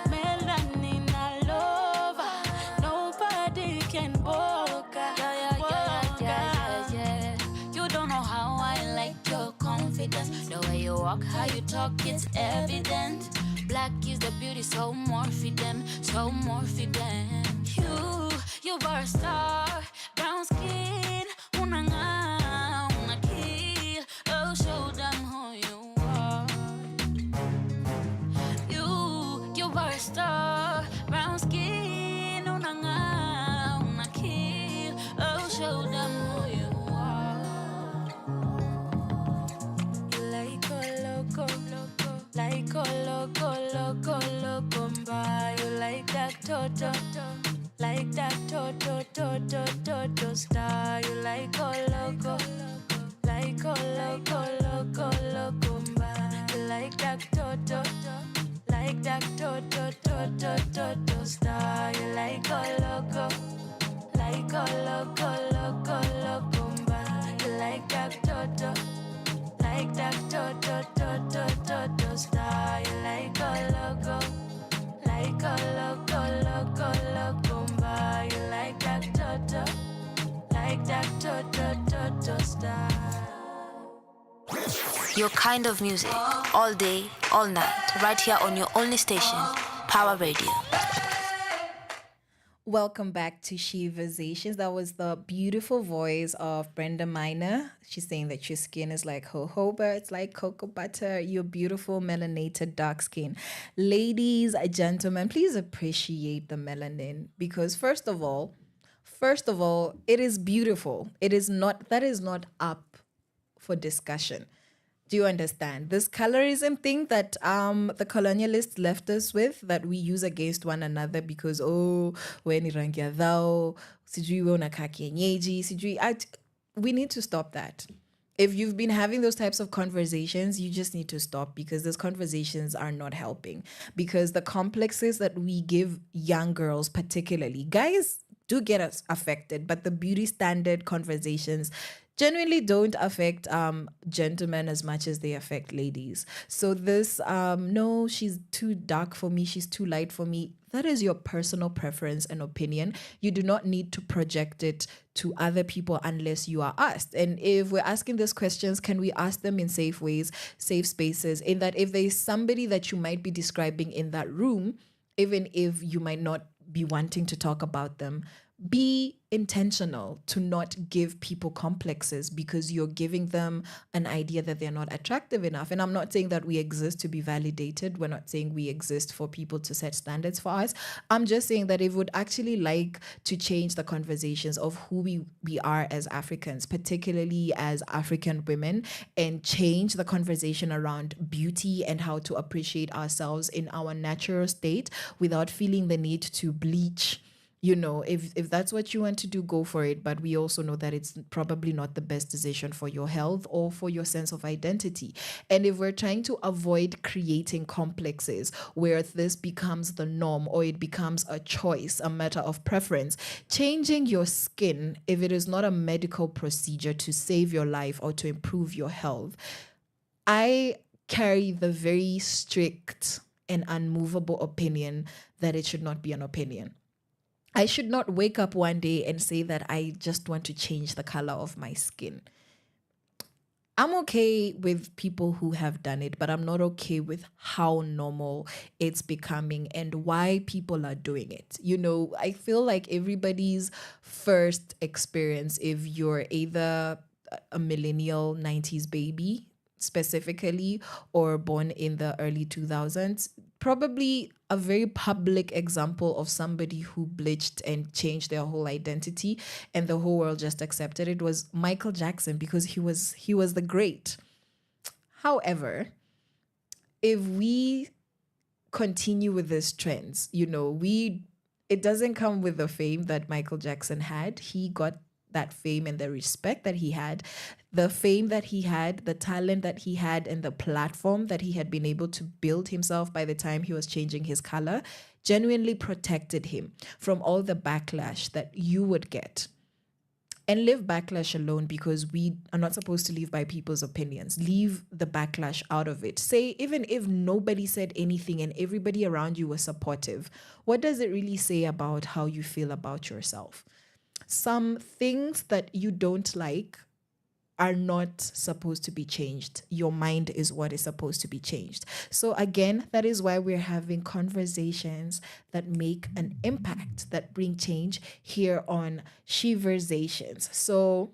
Melanin all over. Nobody can boga. Yeah. You don't know how I like your confidence. The way you walk, how you talk, it's evident. Black is the beauty, so more for them. You are a star. Brown skin, unanga, kill. Oh, show them who you are. You are a star. Brown skin, unanga, kill. Oh, show them who you are. You like a loco, you like that toto. Like that toto star. You like a loco. Like a loco, you like that toto. Like that toto star. You like a loco. Like a loco, you like that toto. Like that toto star. You like a loco. Like a loco, you like that toto. Like that toto star. Your kind of music, all day, all night, right here on your only station, Power Radio. Welcome back to Sheversations. That was the beautiful voice of Brenda Minor. She's saying that your skin is like jojoba, it's like cocoa butter, your beautiful melanated dark skin. Ladies, gentlemen, please appreciate the melanin because first of all, it is beautiful. That is not up for discussion. Do you understand? This colorism thing that the colonialists left us with, that we use against one another because, oh, we ni rangi ya dhao, sijui we unakaa kienyeji, sijui. We need to stop that. If you've been having those types of conversations, you just need to stop, because those conversations are not helping. Because the complexes that we give young girls, particularly, guys do get us affected, but the beauty standard conversations genuinely don't affect gentlemen as much as they affect ladies. So this, no, she's too dark for me, she's too light for me, that is your personal preference and opinion. You do not need to project it to other people unless you are asked. And if we're asking these questions, can we ask them in safe ways, safe spaces, in that if there's somebody that you might be describing in that room, even if you might not be wanting to talk about them, be intentional to not give people complexes because you're giving them an idea that they're not attractive enough. And I'm not saying that we exist to be validated. We're not saying we exist for people to set standards for us. I'm just saying that if we would actually like to change the conversations of who we are as Africans, particularly as African women, and change the conversation around beauty and how to appreciate ourselves in our natural state without feeling the need to bleach. You know, if that's what you want to do, go for it. But we also know that it's probably not the best decision for your health or for your sense of identity. And if we're trying to avoid creating complexes where this becomes the norm or it becomes a choice, a matter of preference, changing your skin, if it is not a medical procedure to save your life or to improve your health, I carry the very strict and unmovable opinion that it should not be an opinion. I should not wake up one day and say that I just want to change the color of my skin. I'm okay with people who have done it, but I'm not okay with how normal it's becoming and why people are doing it. You know, I feel like everybody's first experience, if you're either a millennial 90s baby specifically or born in the early 2000s, probably a very public example of somebody who bleached and changed their whole identity and the whole world just accepted it was Michael Jackson, because he was the great. However, if we continue with these trends, you know, it doesn't come with the fame that Michael Jackson had. He got that fame and the respect that he had, the fame that he had, the talent that he had, and the platform that he had been able to build himself by the time he was changing his color, genuinely protected him from all the backlash that you would get. And leave backlash alone, because we are not supposed to live by people's opinions. Leave the backlash out of it. Say, even if nobody said anything and everybody around you was supportive, what does it really say about how you feel about yourself? Some things that you don't like are not supposed to be changed. Your mind is what is supposed to be changed. So again, that is why we're having conversations that make an impact, that bring change here on Sheversations. So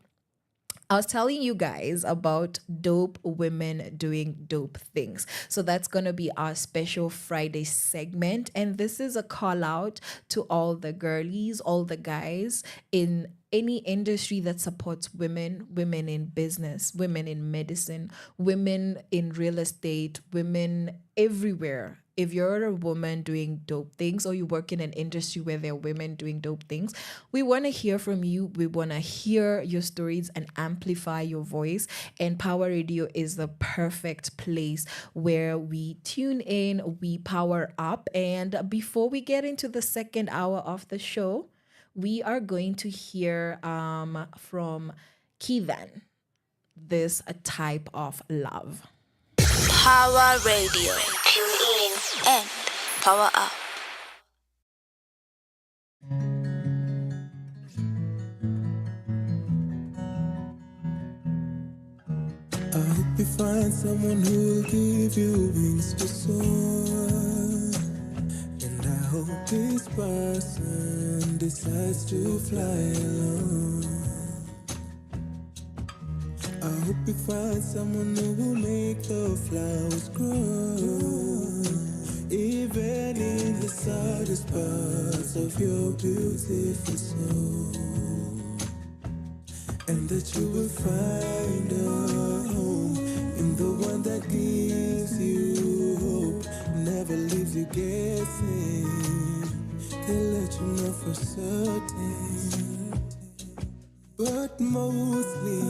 I was telling you guys about dope women doing dope things. So that's going to be our special Friday segment. And this is a call out to all the girlies, all the guys in any industry that supports women, women in business, women in medicine, women in real estate, women everywhere. If you're a woman doing dope things, or you work in an industry where there are women doing dope things, we want to hear from you. We want to hear your stories and amplify your voice. And Power Radio is the perfect place where we tune in, we power up. And before we get into the second hour of the show, we are going to hear from Keithan, this type of love. Power Radio. Tune in and power up. I hope you find someone who will give you wings to soar. And I hope this person decides to fly alone. I hope you find someone who will make the flowers grow, even in the saddest parts of your beautiful soul. And that you will find a home in the one that gives you hope, never leaves you guessing. They'll let you know for certain. But mostly,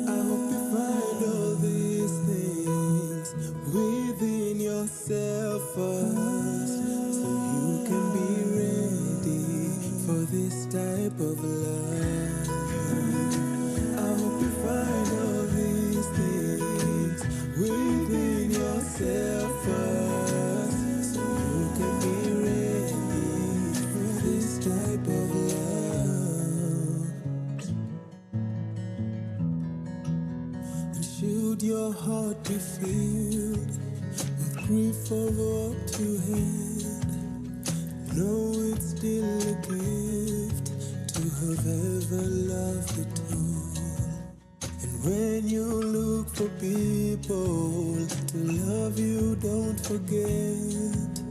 I hope you find all these things within yourself first, so you can be ready for this type of love. I hope you find all these things within yourself first, so you can be ready for this type of love. And should your heart be filled with grief over what you had, know it's still a gift to have ever loved at all. And when you look for people to love you, don't forget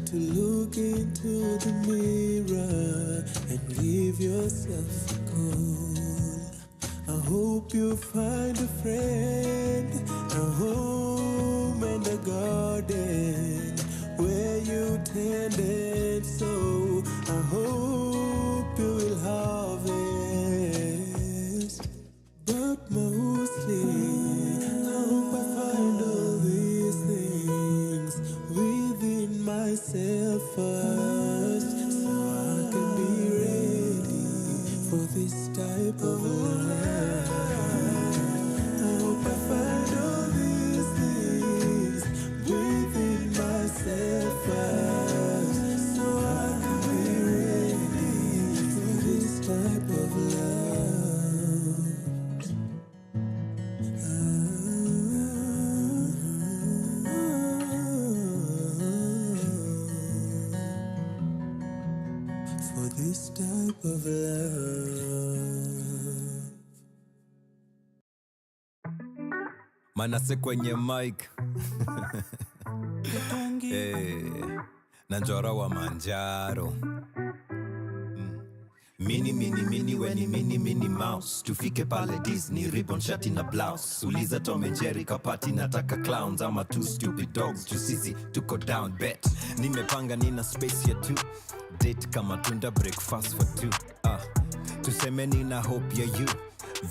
to look into the mirror and give yourself a call. I hope you find a friend, a home and a garden where you tend and sow. I hope you will harvest. But mostly, I hope I find all these things within myself first, so I can be ready for this type of love. I hope I find all these things within myself first, so I can be ready for this type of love. For this type of love. Manase kwenye mic. Hey, Nanjora wa Manjaro. Mini weni mini mouse. Tufike pale Disney, ribbon shati na blouse. Uliza Tom and Jerry kapati nataka clowns. Ama two stupid dogs, jusisi tuko down bet. Nimepanga nina space ya two. Date kama tunda, breakfast for two. Tuseme nina hope ya you.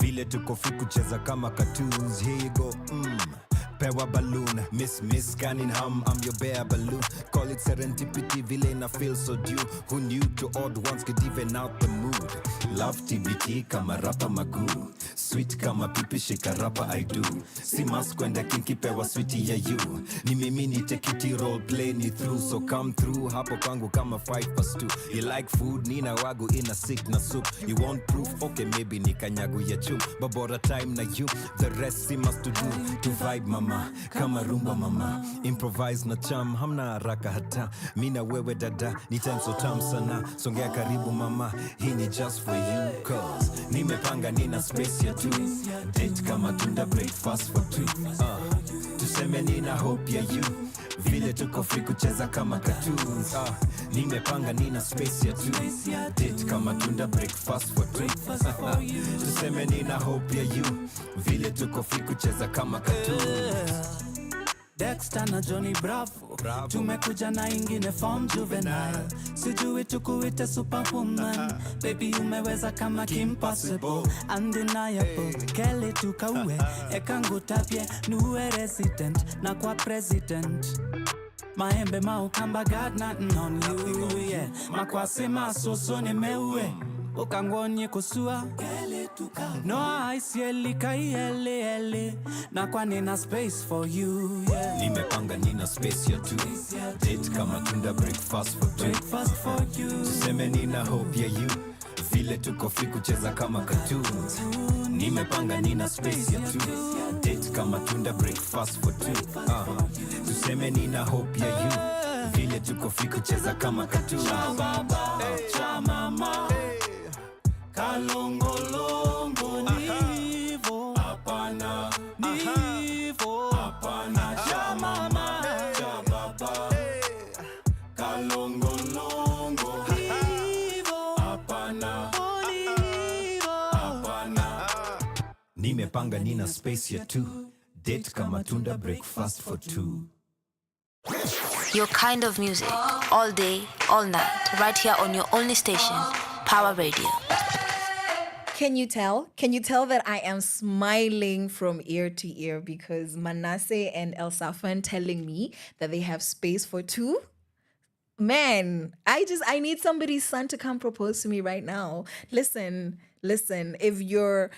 Vile tuko free kucheza kama cartoons. Here you go, Pawa balloon, miss Cunningham, I'm your bare balloon. Call it serendipity, villain I feel so due. Who knew to odd ones could even out the mood. Love TBT kama rapa magoo. Sweet kama pipi shika rapa I do. Si mas kwenda kinki pewa sweetie ya you. Ni mimi ni take it role play ni through. So come through, hapo kwangu kama 5+2. You like food, nina wagu in a sick na soup. You want proof, okay maybe ni kanyagu ya chum. Babora time na you, the rest si must to do. To vibe mama, kama rumba mama. Improvise na cham, hamna haraka hata. Mina wewe dada, ni time so tam sana. Songea karibu mama, hii ni just for you. Cause nimepanga nina space ya two. Date kama tunda, breakfast for two. Tuseme nina hope ya you. Vile tuko free kucheza kama cartoons. Nimepanga nina space ya two. Date kama tunda, breakfast for two. Tuseme nina hope ya you. Vile tuko free kucheza kama cartoons. Dexter na Johnny Bravo. Tumekuja na ingine form juvenile. Sijui tukuite superwoman. Baby umeweza kama Kim Possible. Undeniable, Kelly tukaue. Ekangu tapie, nuwe resident. Na kwa president Maembe maukamba got nothing on you, yeah. Makwase masoso ni meue. Ukangonye kusua no aisieli ele. Na kwa nina space for you, yeah. Nimepanga nina space ya two. Date kama tunda, breakfast for two. Tuseme nina hope ya you. Vile tuko free kucheza kama cartoons. Nimepanga nina space ya two. Date kama tunda, breakfast for two. Tuseme nina hope ya you. Vile tuko free kucheza kama cartoons. Cha baba, cha mama, kalongolongo nivo. Apana, nivo. Apana, cha mama, cha baba, kalongolongo nivo. Apana, nivo. Apana. Nimepanga nina space ya two. date kama tunda, breakfast for two. Your kind of music, all day, all night, right here on your only station, Power Radio. Can you tell? Can you tell that I am smiling from ear to ear because Manasseh and El Safan telling me that they have space for two? Man, I need somebody's son to come propose to me right now. Listen, if you're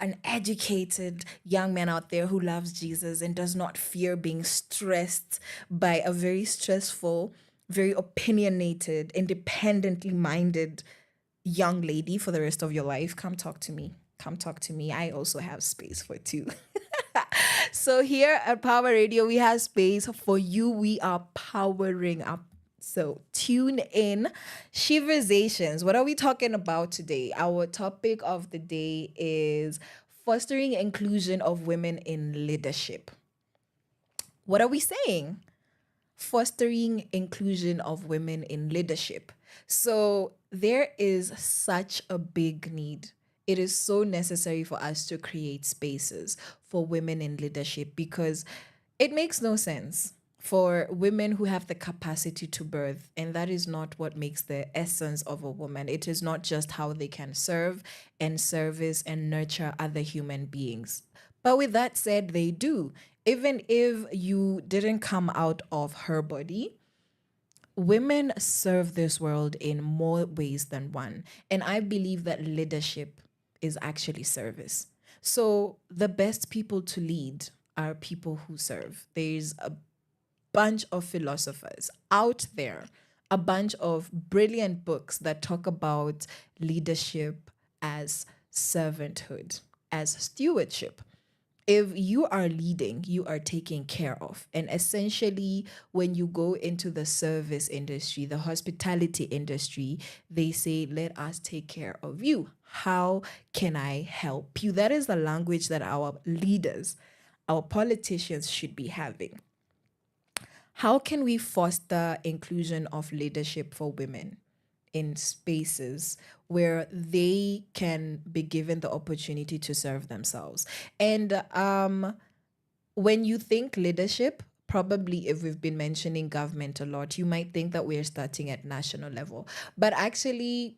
an educated young man out there who loves Jesus and does not fear being stressed by a very stressful, very opinionated, independently minded young lady for the rest of your life, come talk to me. Come talk to me. I also have space for two. So here at Power Radio, we have space for you. We are powering up. So tune in. Sheversations. What are we talking about today? Our topic of the day is fostering inclusion of women in leadership. What are we saying? Fostering inclusion of women in leadership. So there is such a big need. It is so necessary for us to create spaces for women in leadership because it makes no sense for women who have the capacity to birth, and that is not what makes the essence of a woman. It is not just how they can serve and service and nurture other human beings. But with that said, they do. Even if you didn't come out of her body, women serve this world in more ways than one. And I believe that leadership is actually service. So the best people to lead are people who serve. There's a bunch of philosophers out there, a bunch of brilliant books that talk about leadership as servanthood, as stewardship. If you are leading, you are taking care of. And essentially, when you go into the service industry, the hospitality industry, they say, let us take care of you. How can I help you? That is the language that our leaders, our politicians should be having. How can we foster inclusion of leadership for women in spaces where they can be given the opportunity to serve themselves? And when you think leadership, probably if we've been mentioning government a lot, you might think that we're starting at national level. But actually,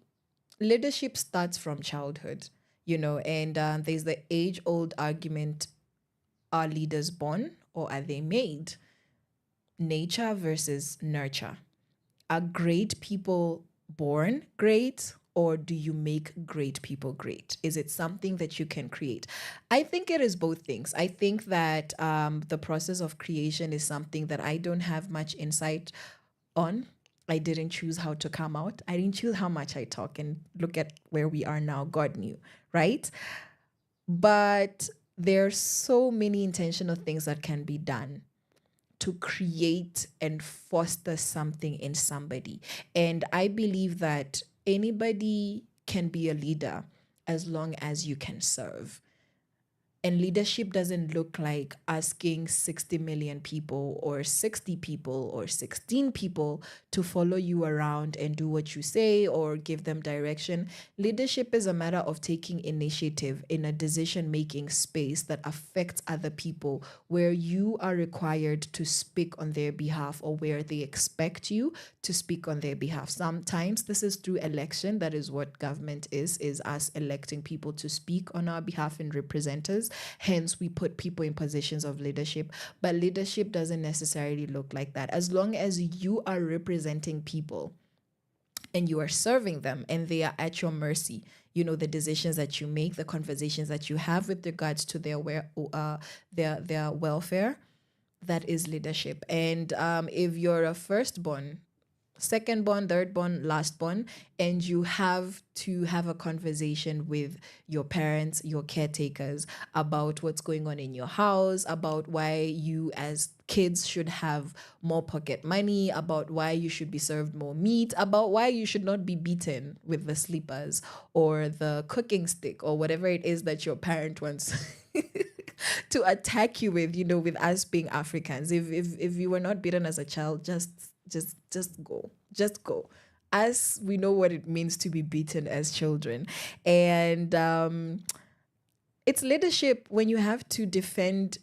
leadership starts from childhood, and there's the age-old argument, are leaders born or are they made? Nature versus nurture. Are great people born great, or do you make great people great? Is it something that you can create? I think it is both things. I think that the process of creation is something that I don't have much insight on. I didn't choose how to come out. I didn't choose how much I talk, and look at where we are now. God knew, right? But there's so many intentional things that can be done to create and foster something in somebody. And I believe that anybody can be a leader as long as you can serve. And leadership doesn't look like asking 60 million people or 60 people or 16 people to follow you around and do what you say or give them direction. Leadership is a matter of taking initiative in a decision-making space that affects other people, where you are required to speak on their behalf or where they expect you to speak on their behalf. Sometimes this is through election. That is what government is us electing people to speak on our behalf and represent us. Hence, we put people in positions of leadership. But leadership doesn't necessarily look like that. As long as you are representing people and you are serving them and they are at your mercy, the decisions that you make, the conversations that you have with regards to their welfare, that is leadership. And if you're a firstborn, second born, third born, last born, and you have to have a conversation with your parents, your caretakers, about what's going on in your house, about why you as kids should have more pocket money, about why you should be served more meat, about why you should not be beaten with the sleepers or the cooking stick or whatever it is that your parent wants to attack you with, with us being Africans. If you were not beaten as a child, just go. As we know what it means to be beaten as children. And it's leadership when you have to defend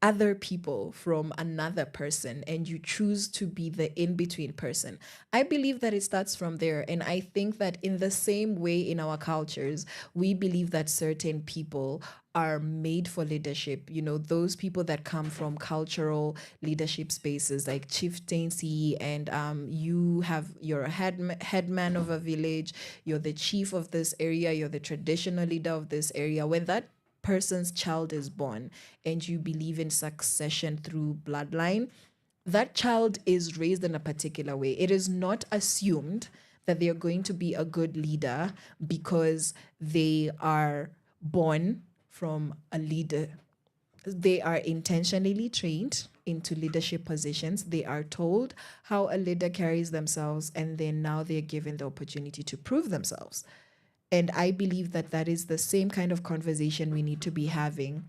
other people from another person and you choose to be the in between person. I believe that it starts from there. And I think that in the same way in our cultures, we believe that certain people are made for leadership. You know, those people that come from cultural leadership spaces like chieftaincy, and you're a headman of a village, you're the chief of this area, you're the traditional leader of this area. When that person's child is born and you believe in succession through bloodline, that child is raised in a particular way. It is not assumed that they are going to be a good leader because they are born from a leader. They are intentionally trained into leadership positions. They are told how a leader carries themselves, and then now they're given the opportunity to prove themselves. And I believe that that is the same kind of conversation we need to be having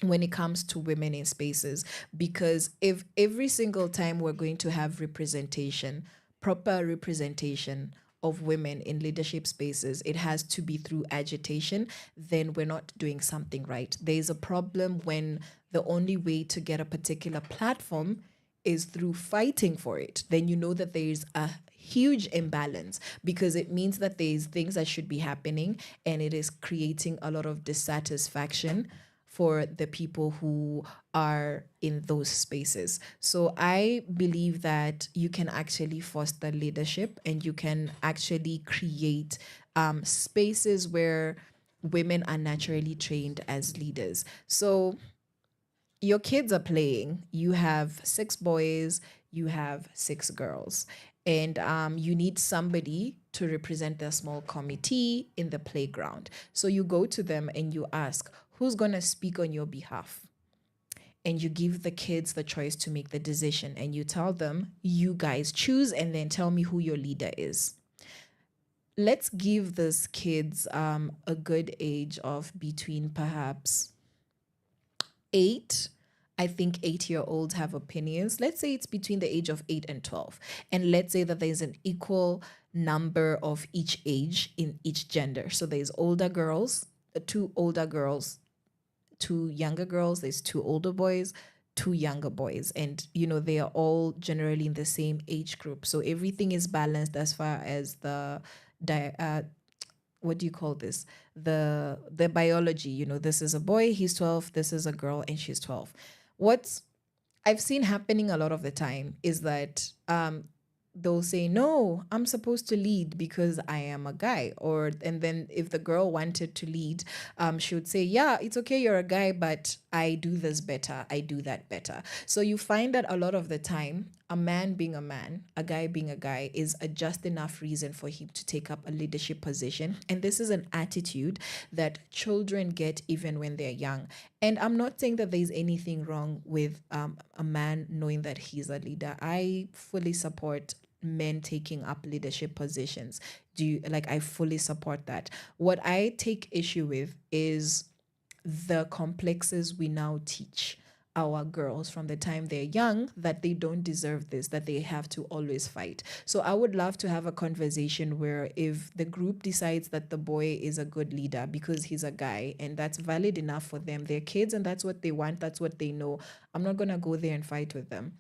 when it comes to women in spaces. Because if every single time we're going to have representation, proper representation of women in leadership spaces, it has to be through agitation, then we're not doing something right. There's a problem when the only way to get a particular platform is through fighting for it. Then you know that there's a huge imbalance, because it means that there's things that should be happening and it is creating a lot of dissatisfaction for the people who are in those spaces. So I believe that you can actually foster leadership and you can actually create spaces where women are naturally trained as leaders. So your kids are playing. You have 6 boys, you have 6 girls, and you need somebody to represent the small committee in the playground. So you go to them and you ask, who's going to speak on your behalf? And you give the kids the choice to make the decision, and you tell them, you guys choose and then tell me who your leader is. Let's give these kids a good age of between perhaps 8. I think 8-year-olds have opinions. Let's say it's between the age of 8 and 12. And let's say that there's an equal number of each age in each gender. So there's older girls, 2 older girls, 2 younger girls, there's 2 older boys, 2 younger boys. And, you know, they are all generally in the same age group. So everything is balanced as far as the what do you call this, the biology. You know, this is a boy, he's 12, this is a girl and she's 12. What I've seen happening a lot of the time is that they'll say, no, I'm supposed to lead because I am a guy. And then if the girl wanted to lead, she would say, yeah, it's okay, you're a guy, but I do this better, I do that better. So you find that a lot of the time, a man being a man, a guy being a guy, is a just enough reason for him to take up a leadership position. And this is an attitude that children get even when they're young. And I'm not saying that there's anything wrong with a man knowing that he's a leader. I fully support men taking up leadership positions. I fully support that. What I take issue with is the complexes we now teach our girls from the time they're young, that they don't deserve this, that they have to always fight. So I would love to have a conversation where if the group decides that the boy is a good leader because he's a guy and that's valid enough for them, they're kids and that's what they want, that's what they know, I'm not going to go there and fight with them.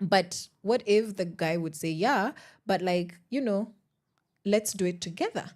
But what if the guy would say, yeah, but let's do it together?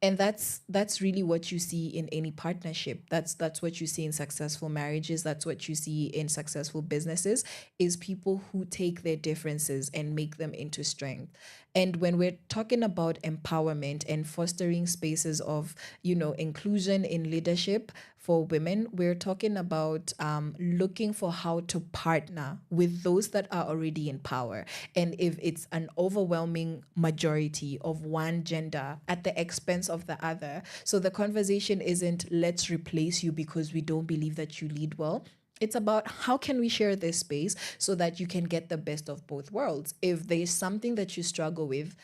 And that's really what you see in any partnership. That's what you see in successful marriages. That's what you see in successful businesses, is people who take their differences and make them into strength. And when we're talking about empowerment and fostering spaces of, inclusion in leadership for women, we're talking about looking for how to partner with those that are already in power. And if it's an overwhelming majority of one gender at the expense of the other, so the conversation isn't let's replace you because we don't believe that you lead well. It's about how can we share this space so that you can get the best of both worlds. If there's something that you struggle with,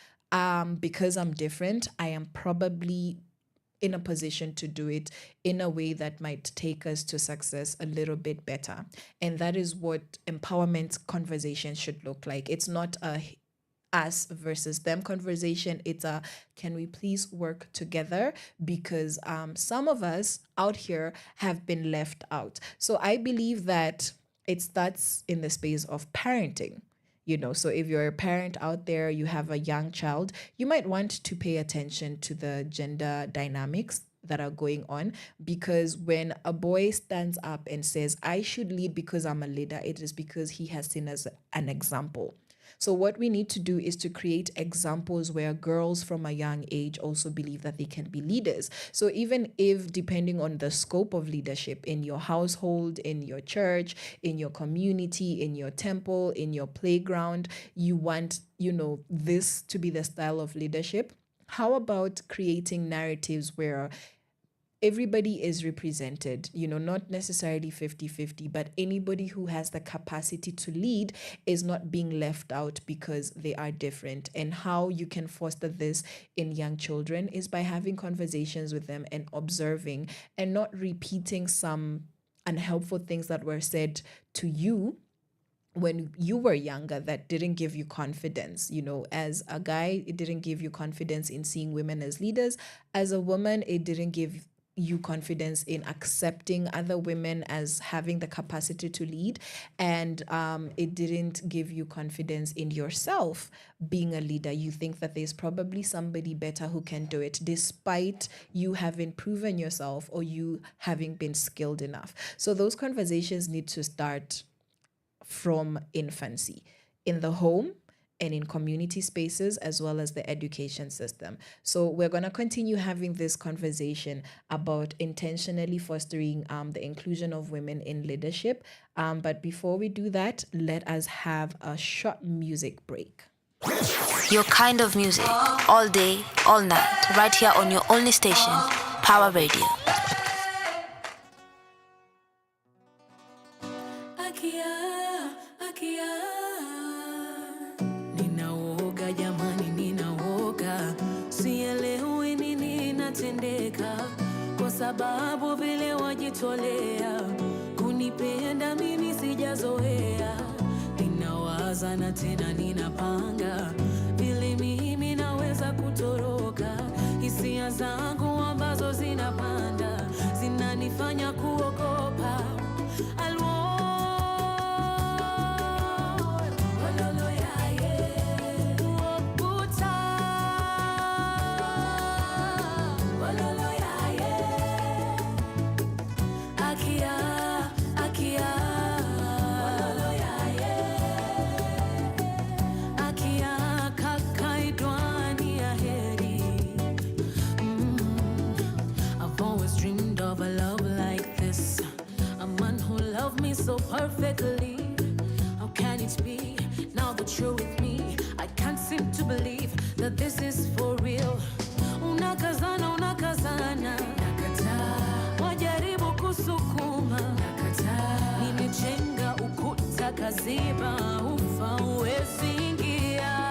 because I'm different, I am probably in a position to do it in a way that might take us to success a little bit better. And that is what empowerment conversation should look like. It's not us versus them conversation. It's a, can we please work together? Because some of us out here have been left out. So I believe that it starts in the space of parenting. So if you're a parent out there, you have a young child, you might want to pay attention to the gender dynamics that are going on, because when a boy stands up and says, I should lead because I'm a leader, it is because he has seen as an example. So what we need to do is to create examples where girls from a young age also believe that they can be leaders. So even if, depending on the scope of leadership in your household, in your church, in your community, in your temple, in your playground, you want, this to be the style of leadership, how about creating narratives where everybody is represented, not necessarily 50-50, but anybody who has the capacity to lead is not being left out because they are different. And how you can foster this in young children is by having conversations with them and observing and not repeating some unhelpful things that were said to you when you were younger that didn't give you confidence. As a guy, it didn't give you confidence in seeing women as leaders. As a woman, it didn't give you confidence in accepting other women as having the capacity to lead, and it didn't give you confidence in yourself being a leader. You think that there's probably somebody better who can do it, despite you having proven yourself or you having been skilled enough. So those conversations need to start from infancy, in the home and in community spaces, as well as the education system. So we're going to continue having this conversation about intentionally fostering the inclusion of women in leadership. But before we do that, let us have a short music break. Your kind of music, all day, all night, right here on your only station, Power Radio. Kwa sababu vile wajitolea kunipenda mimi sijazoea. Ninawaza na tena ninapanga vile mimi naweza kutoroka. Hisia zangu ambazo zinapanda zinanifanya kuogopa. So perfectly, how can it be now that you're with me? I can't seem to believe that this is for real. Unakazana, nakataa. Wajaribu kusukuma, nakataa. Nimejenga ukuta kaziba, ufa uwezi ingia.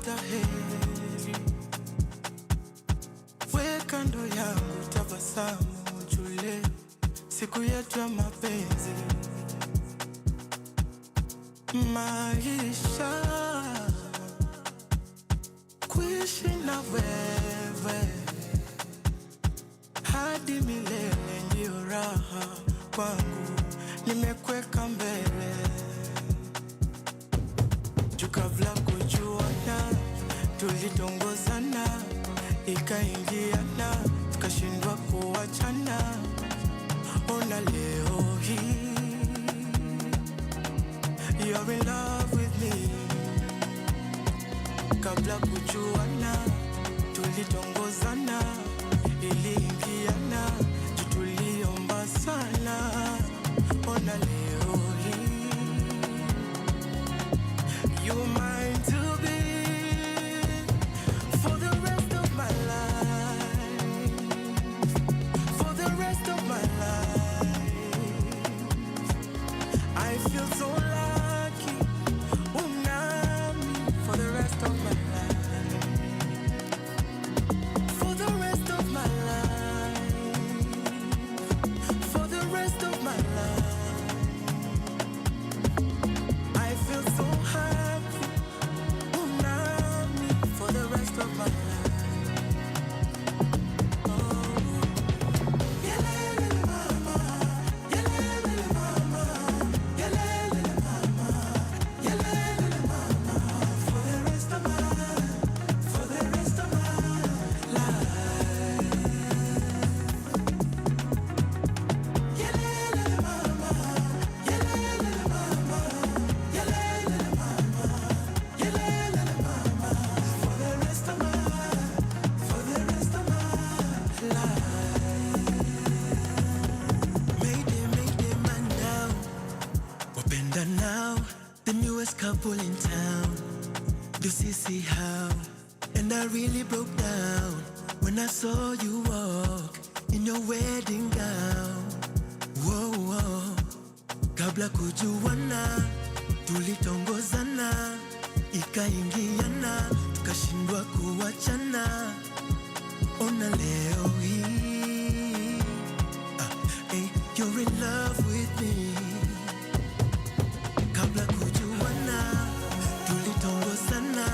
kutafuta heri. We kando yangu tabasamu jule, siku yetu ya mapenzi. Maisha kuishi na wewe hadi milele ndio raha kwangu, nimekweka mbele. Juu kabla kujuana tulitongozana, ikaingiana tukashindwa kuachana. Ona leo hii you're in love with me. Kabla kujuana tulitongozana, iliingiana, tuliomba sana. Ona leo hii you're mine to be for the rest of my life, for the rest of my life. I feel so lucky, unami, for the rest of my life, for the rest of my life, for the rest of my life. I feel so happy, unami, for the rest of my life. Now, the newest couple in town. Do you see how? And I really broke down when I saw you walk in your wedding gown. Whoa, whoa. Kabla kujuana, tulitongozana, ikaingiana, tukashindwa kuachana. Ona leo hii, hey, you're in love with me. Kabla kujuana, tulitongozana,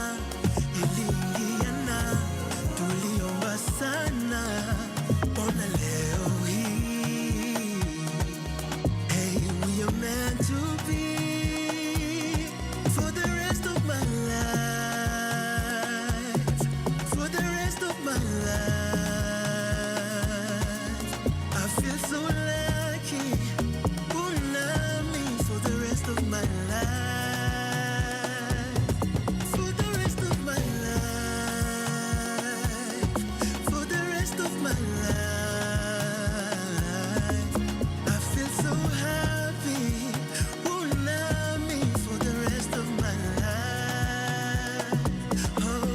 iliingiana, tuliomba sana. Ona leo hii, hey, we are meant to be for the rest of my life, for the rest of my life. I feel so lucky, unami, for the rest of my life. For the rest of my life, for the rest of my life. I feel so happy, unami, for the rest of my life. Oh,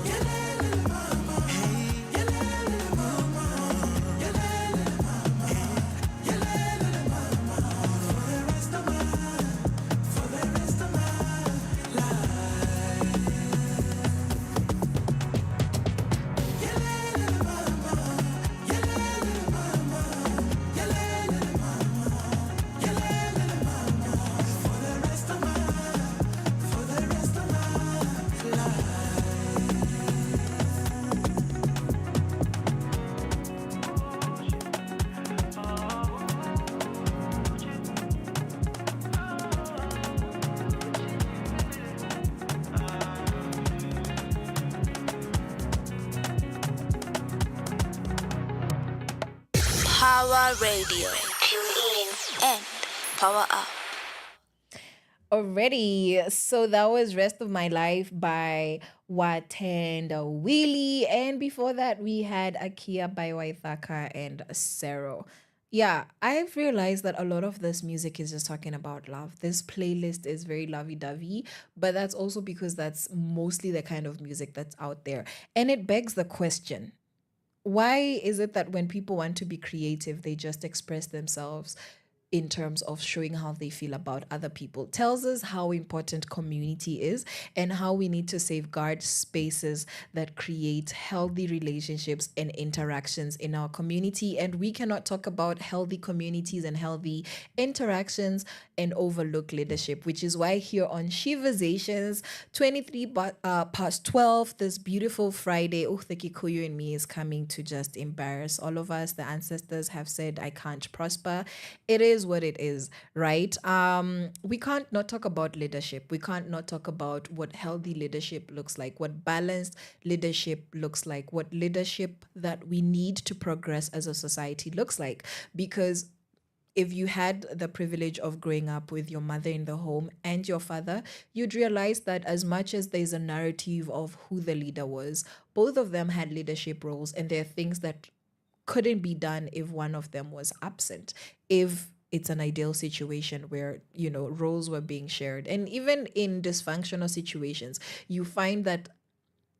yelele mama, hey, yelele mama, yelele mama, hey, yelele mama, for the rest of my life, for the rest of my life. Yelele mama, yelele mama, yelele mama, yelele mama, for the rest of my life, for the rest of my life. Power Radio. Tune in and power up. Already. So that was Rest of My Life by Watenda Wheelie. And before that, we had Akia by Waithaka and Sero. Yeah, I've realized that a lot of this music is just talking about love. This playlist is very lovey-dovey, but that's also because that's mostly the kind of music that's out there. And it begs the question, why is it that when people want to be creative, they just express themselves in terms of showing how they feel about other people, tells us how important community is and how we need to safeguard spaces that create healthy relationships and interactions in our community. And we cannot talk about healthy communities and healthy interactions and overlook leadership, which is why here on Sheversations, past 12, this beautiful Friday, the Kikuyu in me is coming to just embarrass all of us. The ancestors have said, I can't prosper. It is what it is, right? We can't not talk about leadership. We can't not talk about what healthy leadership looks like, what balanced leadership looks like, what leadership that we need to progress as a society looks like. Because if you had the privilege of growing up with your mother in the home and your father, you'd realize that as much as there's a narrative of who the leader was, both of them had leadership roles, and there are things that couldn't be done if one of them was absent. If it's an ideal situation where, roles were being shared. And even in dysfunctional situations, you find that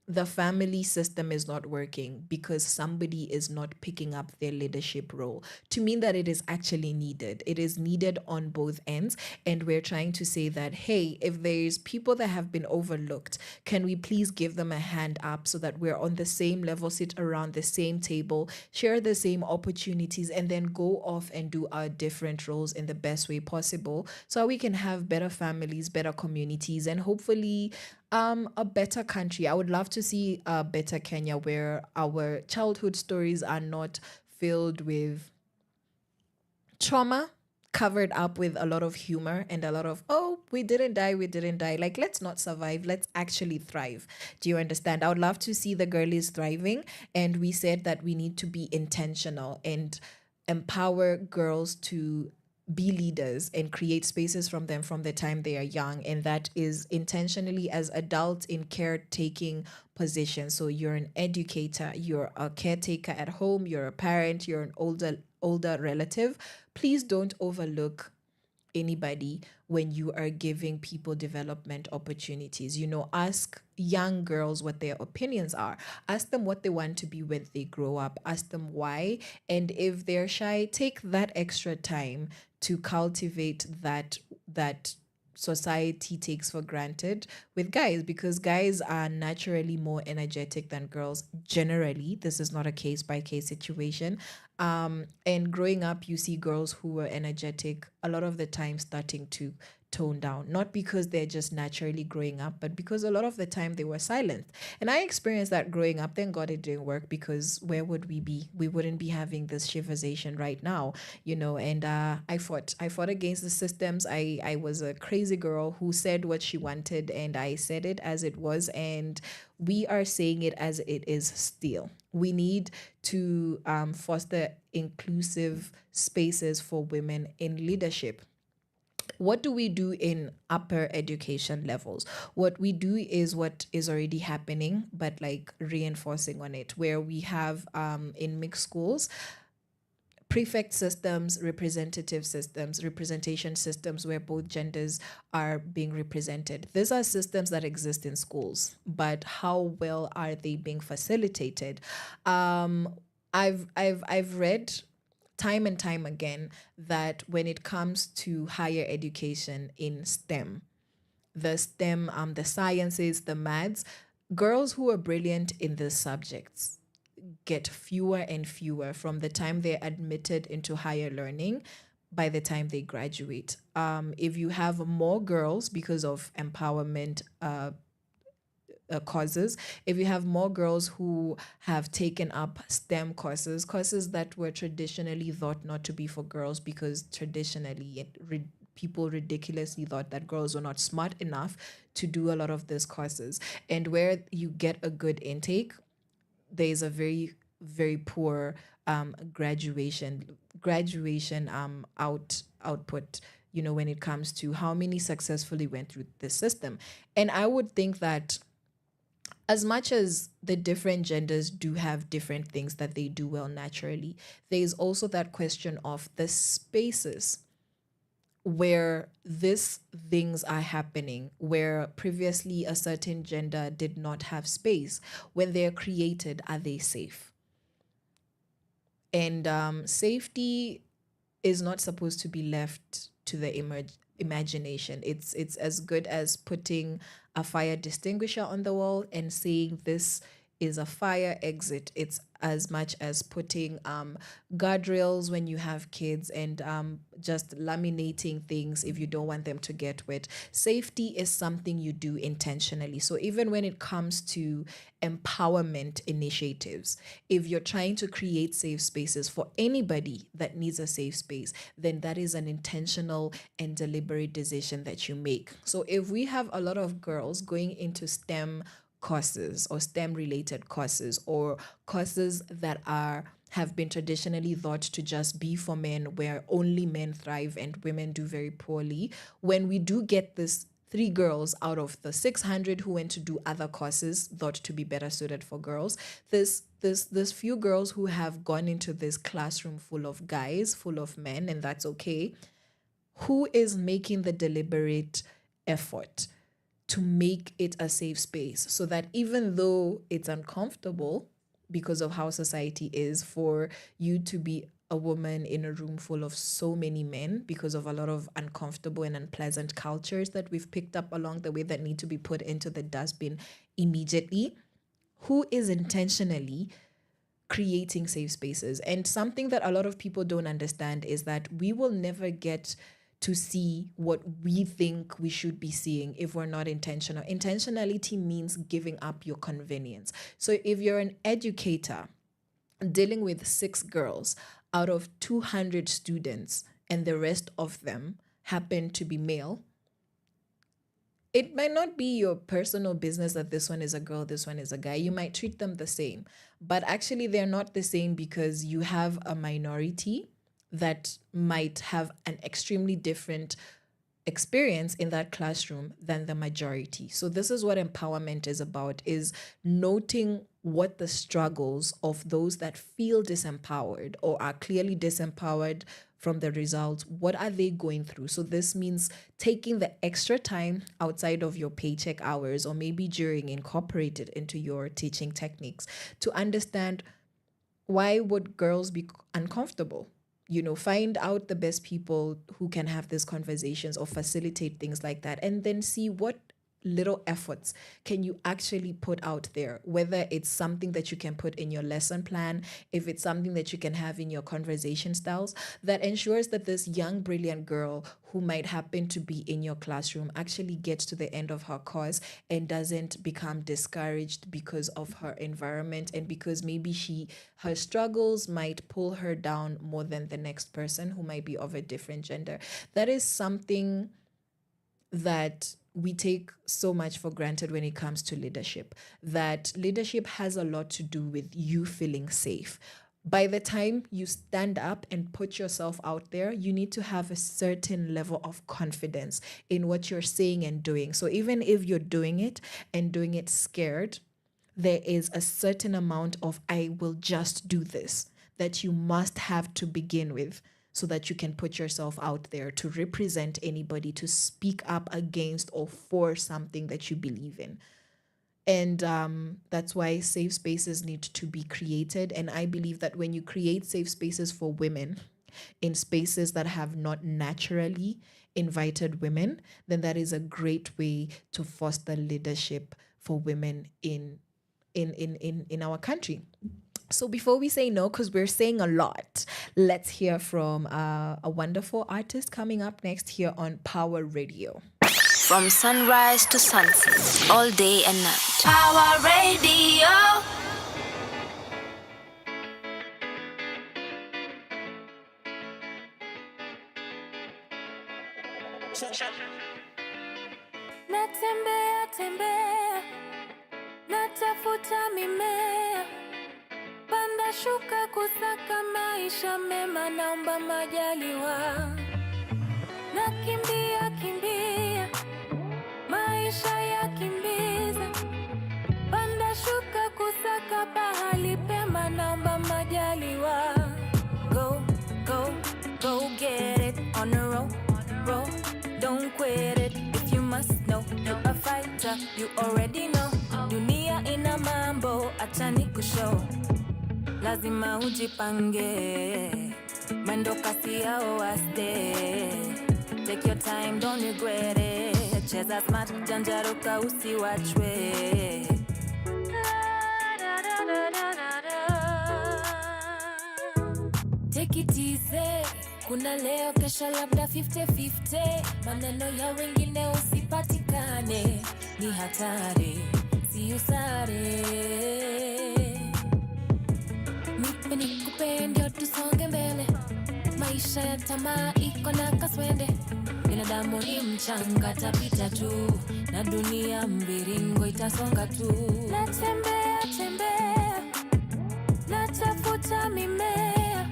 the family system is not working because somebody is not picking up their leadership role, to mean that it is actually needed. It is needed on both ends. And we're trying to say that, hey, if there's people that have been overlooked, can we please give them a hand up so that we're on the same level, sit around the same table, share the same opportunities, and then go off and do our different roles in the best way possible so we can have better families, better communities, and hopefully a better country. I would love to see a better Kenya where our childhood stories are not filled with trauma, covered up with a lot of humor and a lot of, oh, we didn't die. Like, let's not survive, let's actually thrive. Do you understand? I would love to see the girlies thriving. And we said that we need to be intentional and empower girls to be leaders and create spaces from them from the time they are young. And that is intentionally as adults in caretaking positions. So you're an educator, you're a caretaker at home, you're a parent, you're an older relative. Please don't overlook anybody when you are giving people development opportunities. Ask young girls what their opinions are. Ask them what they want to be when they grow up. Ask them why. And if they're shy, take that extra time to cultivate that society takes for granted with guys, because guys are naturally more energetic than girls generally. This is not a case by case situation. And growing up, you see girls who were energetic a lot of the time starting to tone down, not because they're just naturally growing up, but because a lot of the time they were silent. And I experienced that growing up. Thank God it didn't work, because where would we be? We wouldn't be having this Sheversation right now, and I fought against the systems. I was a crazy girl who said what she wanted, and I said it as it was, and we are saying it as it is still. We need to foster inclusive spaces for women in leadership. What do we do in upper education levels? What we do is what is already happening, but like reinforcing on it, where we have in mixed schools, prefect systems, representative systems, representation systems where both genders are being represented. These are systems that exist in schools, but how well are they being facilitated? I've read time and time again that when it comes to higher education in STEM, the sciences, the maths, girls who are brilliant in these subjects get fewer and fewer from the time they're admitted into higher learning by the time they graduate. If you have more girls because of empowerment causes, if you have more girls who have taken up STEM courses that were traditionally thought not to be for girls, because traditionally people ridiculously thought that girls were not smart enough to do a lot of these courses, and where you get a good intake, there's a very, very poor graduation output, when it comes to how many successfully went through the system. And I would think that as much as the different genders do have different things that they do well naturally, there's also that question of the spaces where these things are happening, where previously a certain gender did not have space. When they're created, are they safe? And safety is not supposed to be left to the imagination. It's as good as putting a fire extinguisher on the wall and saying this is a fire exit. It's as much as putting guardrails when you have kids and just laminating things if you don't want them to get wet. Safety is something you do intentionally. So even when it comes to empowerment initiatives, if you're trying to create safe spaces for anybody that needs a safe space, then that is an intentional and deliberate decision that you make. So if we have a lot of girls going into STEM courses or STEM related courses or courses that have been traditionally thought to just be for men, where only men thrive and women do very poorly, when we do get this 3 girls out of the 600 who went to do other courses thought to be better suited for girls, this few girls who have gone into this classroom full of guys, full of men, and that's okay, who is making the deliberate effort to make it a safe space so that even though it's uncomfortable because of how society is for you to be a woman in a room full of so many men, because of a lot of uncomfortable and unpleasant cultures that we've picked up along the way that need to be put into the dustbin immediately, who is intentionally creating safe spaces? And something that a lot of people don't understand is that we will never get to see what we think we should be seeing if we're not intentional. Intentionality means giving up your convenience. So if you're an educator dealing with 6 girls out of 200 students and the rest of them happen to be male, it might not be your personal business that this one is a girl, this one is a guy. You might treat them the same, but actually they're not the same because you have a minority that might have an extremely different experience in that classroom than the majority. So this is what empowerment is about, is noting what the struggles of those that feel disempowered or are clearly disempowered from the results, what are they going through? So this means taking the extra time outside of your paycheck hours or maybe during, incorporated into your teaching techniques to understand, why would girls be uncomfortable? Find out the best people who can have these conversations or facilitate things like that, and then see what little efforts can you actually put out there, whether it's something that you can put in your lesson plan, if it's something that you can have in your conversation styles that ensures that this young, brilliant girl who might happen to be in your classroom actually gets to the end of her course and doesn't become discouraged because of her environment and because maybe her struggles might pull her down more than the next person who might be of a different gender. That is something that we take so much for granted when it comes to leadership, that leadership has a lot to do with you feeling safe. By the time you stand up and put yourself out there, you need to have a certain level of confidence in what you're saying and doing. So even if you're doing it and doing it scared, there is a certain amount of I will just do this that you must have to begin with, so that you can put yourself out there to represent anybody, to speak up against or for something that you believe in. And that's why safe spaces need to be created. And I believe that when you create safe spaces for women in spaces that have not naturally invited women, then that is a great way to foster leadership for women in our country. So before we say no, because we're saying a lot, let's hear from a wonderful artist coming up next here on Power Radio. From sunrise to sunset, all day and night. Power Radio. Natembea tembea, natafuta mimea, panda shuka kusaka maisha mema, naomba majaliwa. Nakimbia kimbia, maisha ya kimbiza, panda shuka kusaka pahali pema, naomba majaliwa. Go, go, go get it on the road, roll, don't quit it. If you must know, you're a fighter, you already know. Dunia ina mambo, acha nikushow. Lazima ujipange. Mwendo kasi yao waste. Take your time, don't regret it. Cheza smart, janjaruka usiwachwe. Take it easy. Kuna leo kesho labda 50-50. Maneno ya wengine usipatikane. Ni hatari, si usare. Nipe nikupe ndio tusonge mbele. Maisha ya tamaa iko na kaswende. Binadamu ni mchanga tapita tu. Na dunia mviringo itasonga tu. Natembea tembea, natafuta mimea.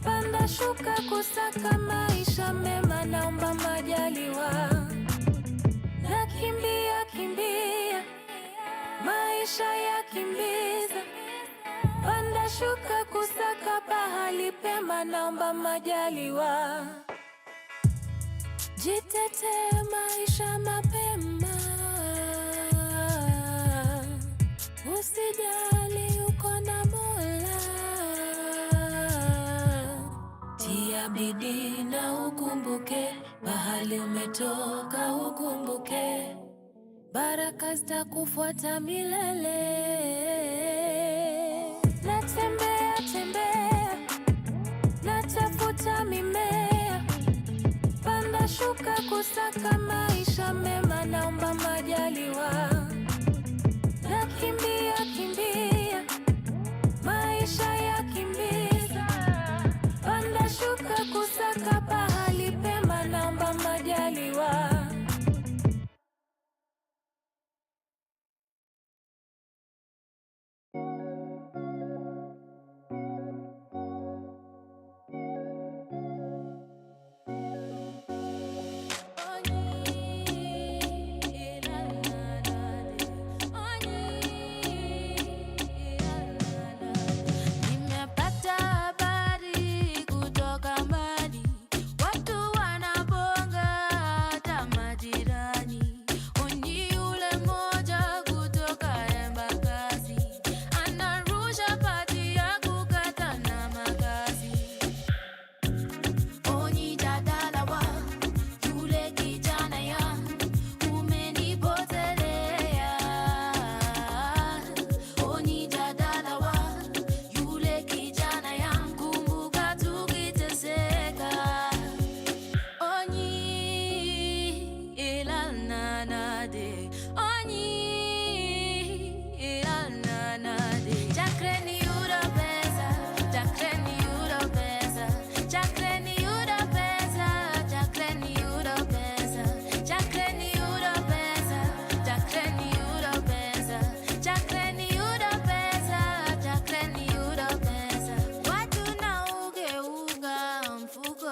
Panda shuka kusaka maisha mema, naomba majaliwa. Nakimbia kimbia, maisha ya kimbiza. Panda shuka kusaka pahali pema, naomba majaliwa. Jitete maisha mapema. Usijali uko na Mola. Tia bidii na ukumbuke mahali umetoka, ukumbuke baraka zitakufuata milele. Natembea tembea, natafuta mimea. Panda shuka kusaka maisha mema, naomba majaliwa. Nakimbia kimbia, maisha ya kimbiza. Panda shuka kusaka pahali pema, naomba majaliwa.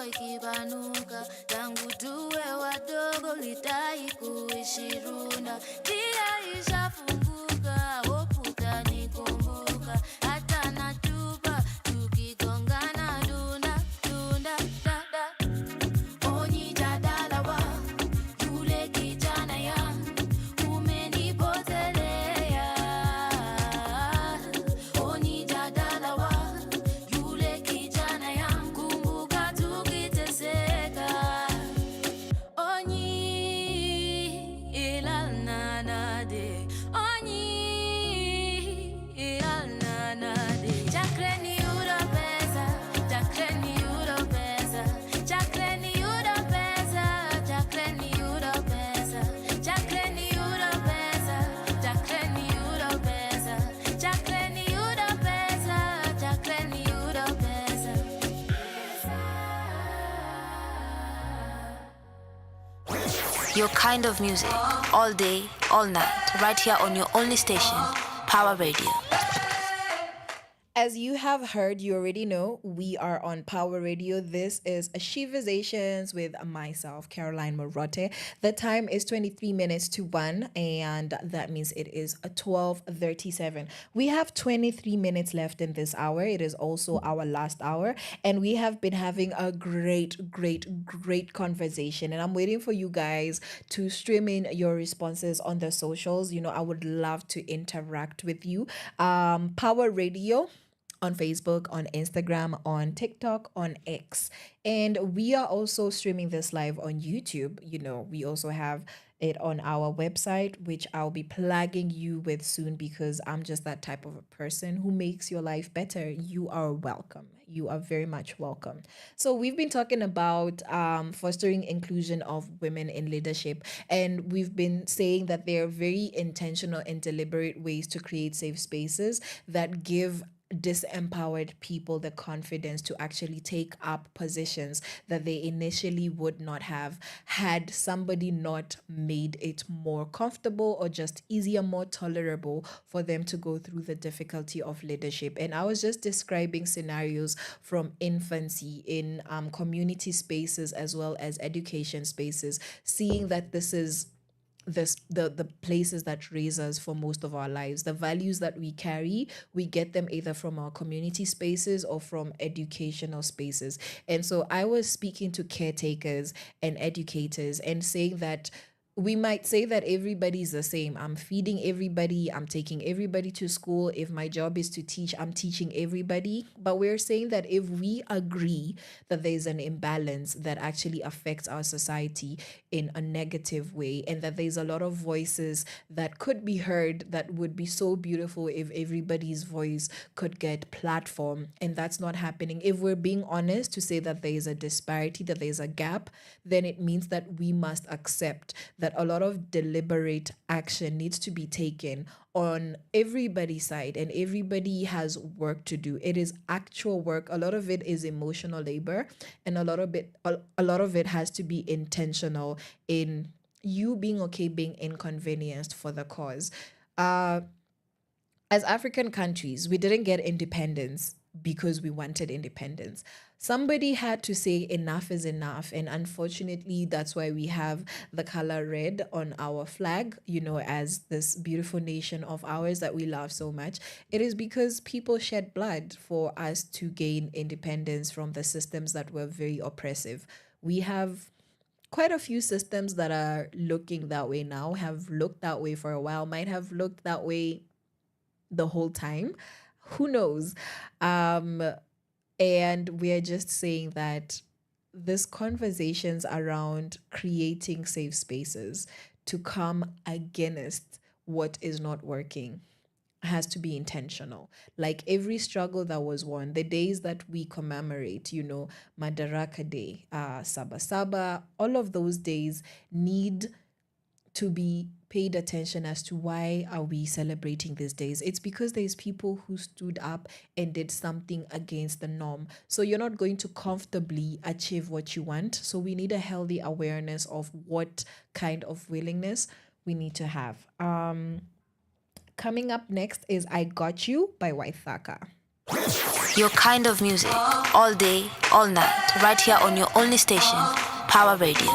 ikipanuka, tangu tuwe wadogo litai kuishiruna. Njia ishafunguka, hofu utanikumbuka, hata natupa tukigongana dunda dunda da da. Onyi jadala wa yule kijana ya umenipotelea. Onyi jadala wa yule kijana ya kumbuka tukiteseka. Onyi ilana nade, onyi ilana nade. Chakreni ura pesa, chakreni ura pesa, chakreni ura pesa, chakreni ura pesa, chakreni ura pesa, chakreni ura pesa, chakreni ura pesa, chakreni ura pesa. Your kind of music, all day, all night, right here on your only station, Power Radio. As you have heard, you already know, we are on Power Radio. This is Sheversations with myself, Caroline Murote. The time is 23 minutes to 1, and that means it is 12:37. We have 23 minutes left in this hour. It is also our last hour, and we have been having a great conversation. And I'm waiting for you guys to stream in your responses on the socials. You know, I would love to interact with you. Power Radio on Facebook, on Instagram, on TikTok, on X. And we are also streaming this live on YouTube. You know, we also have it on our website, which I'll be plugging you with soon because I'm just that type of a person who makes your life better. You are welcome. You are very much welcome. So we've been talking about fostering inclusion of women in leadership, and we've been saying that there are very intentional and deliberate ways to create safe spaces that give disempowered people the confidence to actually take up positions that they initially would not have had somebody not made it more comfortable or just easier, more tolerable for them to go through the difficulty of leadership. And I was just describing scenarios from infancy in community spaces as well as education spaces, seeing that this is the places that raise us for most of our lives. The values that we carry, we get them either from our community spaces or from educational spaces. And so I was speaking to caretakers and educators and saying that we might say that everybody's the same. I'm feeding everybody, I'm taking everybody to school. If my job is to teach, I'm teaching everybody. But we're saying that if we agree that there's an imbalance that actually affects our society in a negative way, and that there's a lot of voices that could be heard that would be so beautiful if everybody's voice could get platform, and that's not happening. If we're being honest to say that there is a disparity, that there's a gap, then it means that we must accept that a lot of deliberate action needs to be taken on everybody's side, and everybody has work to do. It is actual work. A lot of it is emotional labor, and a lot of it has to be intentional in you being okay being inconvenienced for the cause. As African countries, we didn't get independence because we wanted independence. Somebody had to say enough is enough. And unfortunately, that's why we have the color red on our flag, you know, as this beautiful nation of ours that we love so much. It is because people shed blood for us to gain independence from the systems that were very oppressive. We have quite a few systems that are looking that way now, have looked that way for a while, might have looked that way the whole time. Who knows? And we're just saying that this conversations around creating safe spaces to come against what is not working has to be intentional. Like every struggle that was won, the days that we commemorate, you know, Madaraka Day, Saba Saba, all of those days need to be paid attention as to why are we celebrating these days. It's because there's people who stood up and did something against the norm. So you're not going to comfortably achieve what you want. So we need a healthy awareness of what kind of willingness we need to have. Coming up next is I Got You by Waithaka. Your kind of music, all day, all night, right here on your only station, Power Radio.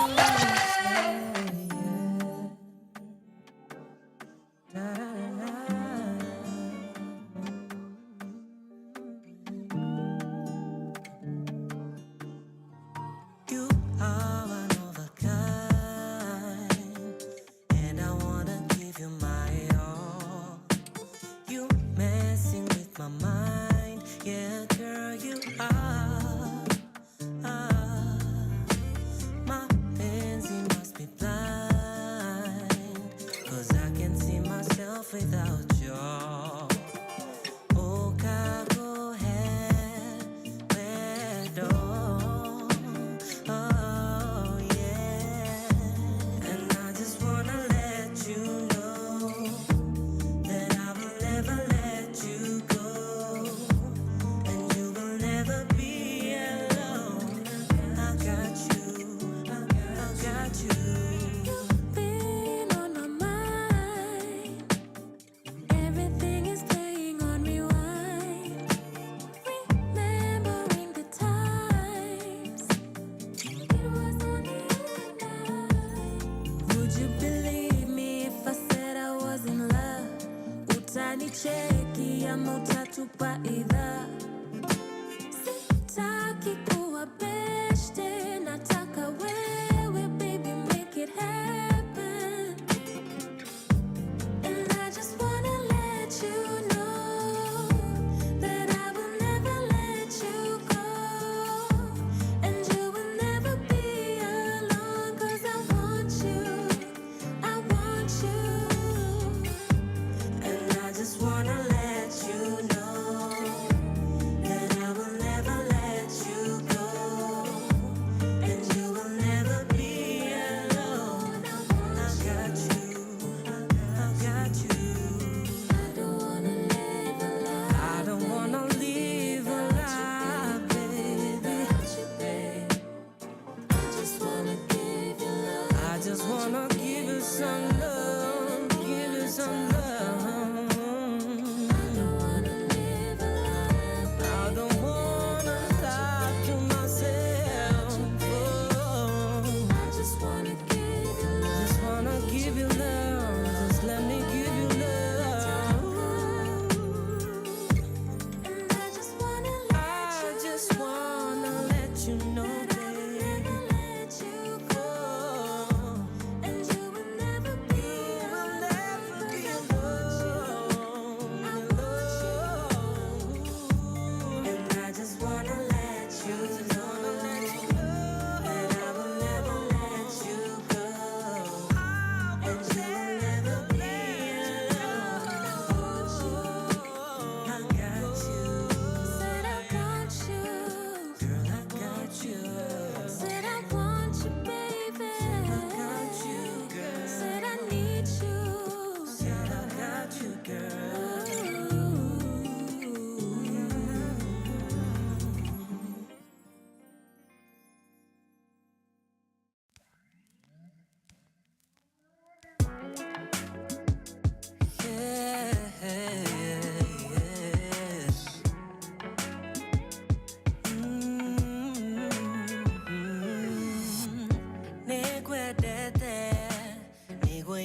And I just wanna let you know that I will never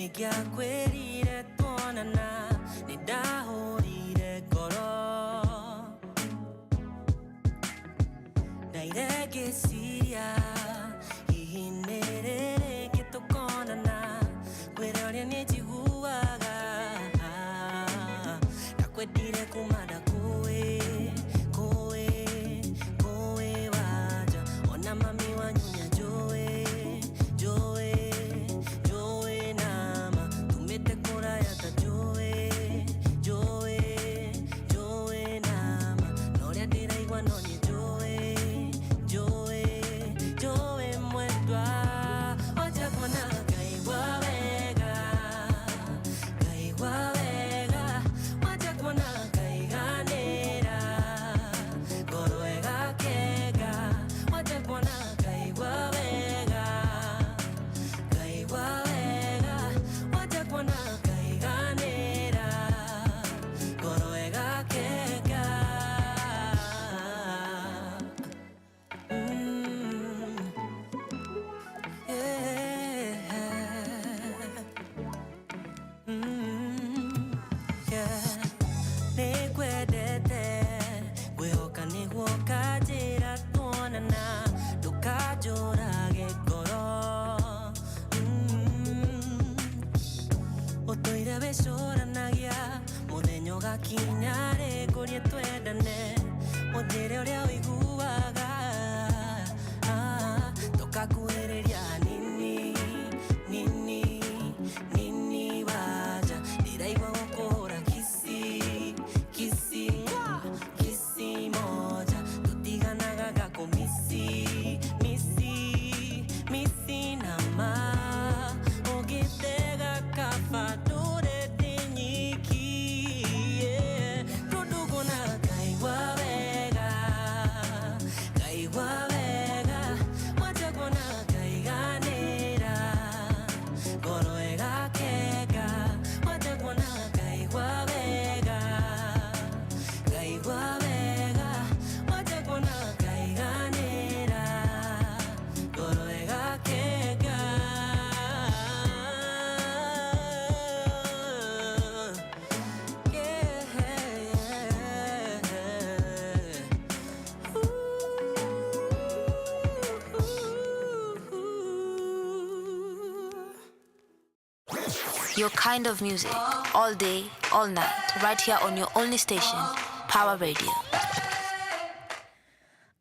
Nigyakwirire tuonana nidahurire ngoro ndairegeciria hihi nĩ rĩrĩ gĩtũkonana kwĩra ũrĩa nĩ njiguaga ndakwendire kuma ndakuĩ waja ona mami wanyu nyanjũĩ nama tumĩte kũraya ta njũĩ nama na ũrĩa ndĩraigua no nĩ njũĩ mwendwa waja kuona ngaigua wega waja kuona ngaiganĩra ngoro ĩgakega waja kuona ngaigua wega waja kuona ngaiganĩra ngoro ĩgakega nĩkwendete ngwĩhoka nĩguo kanjĩra tuonana ndũkanjũrage ngoro ũtũire wĩcũranagia mũthenya ũgakinya rĩngũrie twendane mũthĩre ũrĩa ũiguaga tũkakuhĩrĩria nini waja ndĩraigua gũkũhũra kisi moja tũtiganaga gakũmisi nama ũgĩtega kabandũre ndĩnyikie tũndũgũna ngaigua wega waja kuona ngaiganĩra ngoro ĩgakega waja kuona ngaigua wega waja kuona ngaiganĩra ngoro ĩgakega Your kind of music, all day, all night, right here on your only station, Power Radio.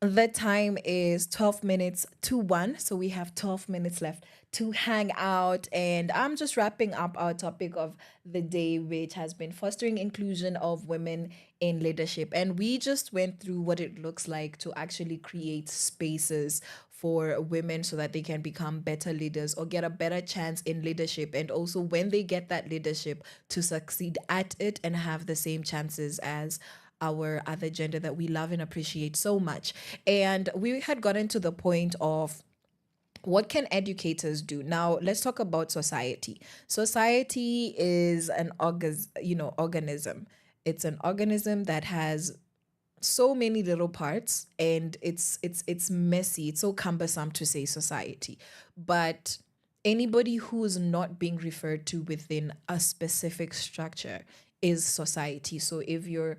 The time is 12 minutes to 1, so we have 12 minutes left to hang out. And I'm just wrapping up our topic of the day, which has been fostering inclusion of women in leadership. And we just went through what it looks like to actually create spaces for women so that they can become better leaders or get a better chance in leadership. And also when they get that leadership, to succeed at it and have the same chances as our other gender that we love and appreciate so much. And we had gotten to the point of what can educators do? Now, let's talk about society. Society is an organism. It's an organism that has so many little parts, and it's messy. It's so cumbersome to say society. But anybody who is not being referred to within a specific structure is society. So if you're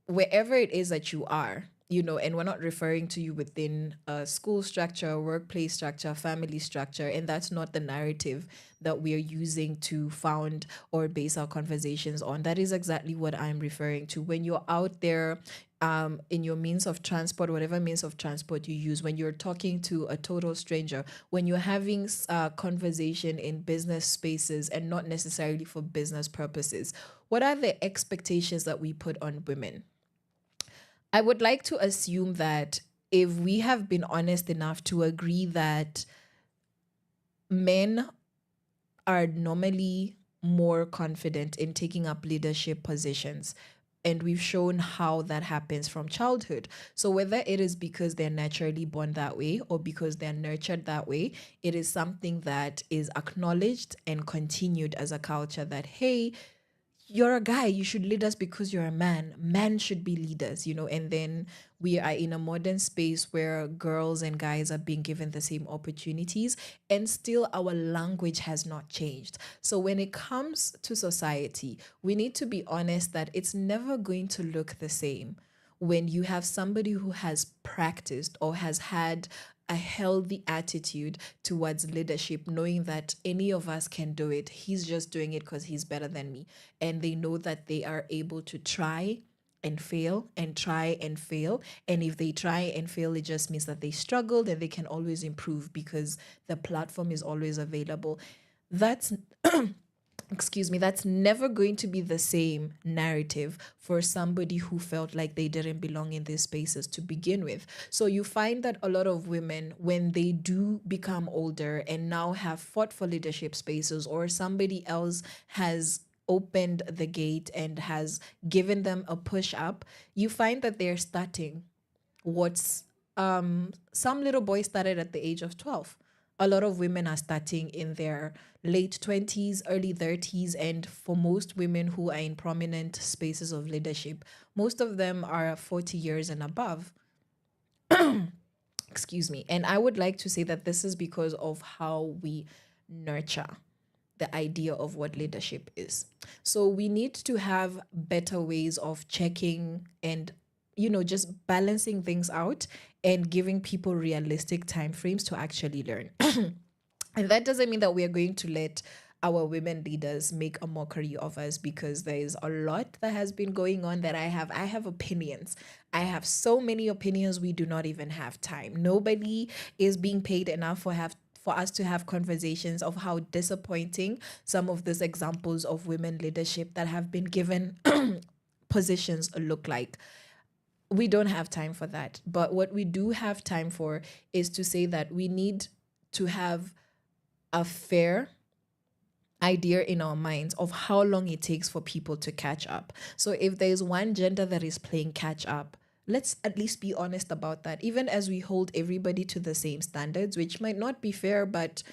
wherever it is that you are, and we're not referring to you within a school structure, workplace structure, family structure, and that's not the narrative that we are using to found or base our conversations on. That is exactly what I'm referring to. When you're out there in your means of transport, whatever means of transport you use, when you're talking to a total stranger, when you're having a conversation in business spaces and not necessarily for business purposes, what are the expectations that we put on women? I would like to assume that if we have been honest enough to agree that men are normally more confident in taking up leadership positions, and we've shown how that happens from childhood. So whether it is because they're naturally born that way or because they're nurtured that way, it is something that is acknowledged and continued as a culture that, hey, you're a guy, you should lead us because you're a man. Men should be leaders, and then we are in a modern space where girls and guys are being given the same opportunities, and still our language has not changed. So when it comes to society, we need to be honest that it's never going to look the same when you have somebody who has practiced or has had a healthy attitude towards leadership, knowing that any of us can do it. He's just doing it because he's better than me. And they know that they are able to try and fail and try and fail. And if they try and fail, it just means that they struggled and they can always improve because the platform is always available. That's excuse me, that's never going to be the same narrative for somebody who felt like they didn't belong in these spaces to begin with. So you find that a lot of women, when they do become older and now have fought for leadership spaces, or somebody else has opened the gate and has given them a push up, you find that they're starting what's some little boys started at the age of 12. A lot of women are starting in their late 20s, early 30s, and for most women who are in prominent spaces of leadership, most of them are 40 years and above. Excuse me. And I would like to say that this is because of how we nurture the idea of what leadership is. So we need to have better ways of checking and just balancing things out and giving people realistic timeframes to actually learn. And that doesn't mean that we are going to let our women leaders make a mockery of us, because there is a lot that has been going on that I have opinions. I have so many opinions, we do not even have time. Nobody is being paid enough for us to have conversations of how disappointing some of these examples of women leadership that have been given positions look like. We don't have time for that. But what we do have time for is to say that we need to have a fair idea in our minds of how long it takes for people to catch up. So if there's one gender that is playing catch up, let's at least be honest about that, even as we hold everybody to the same standards, which might not be fair, but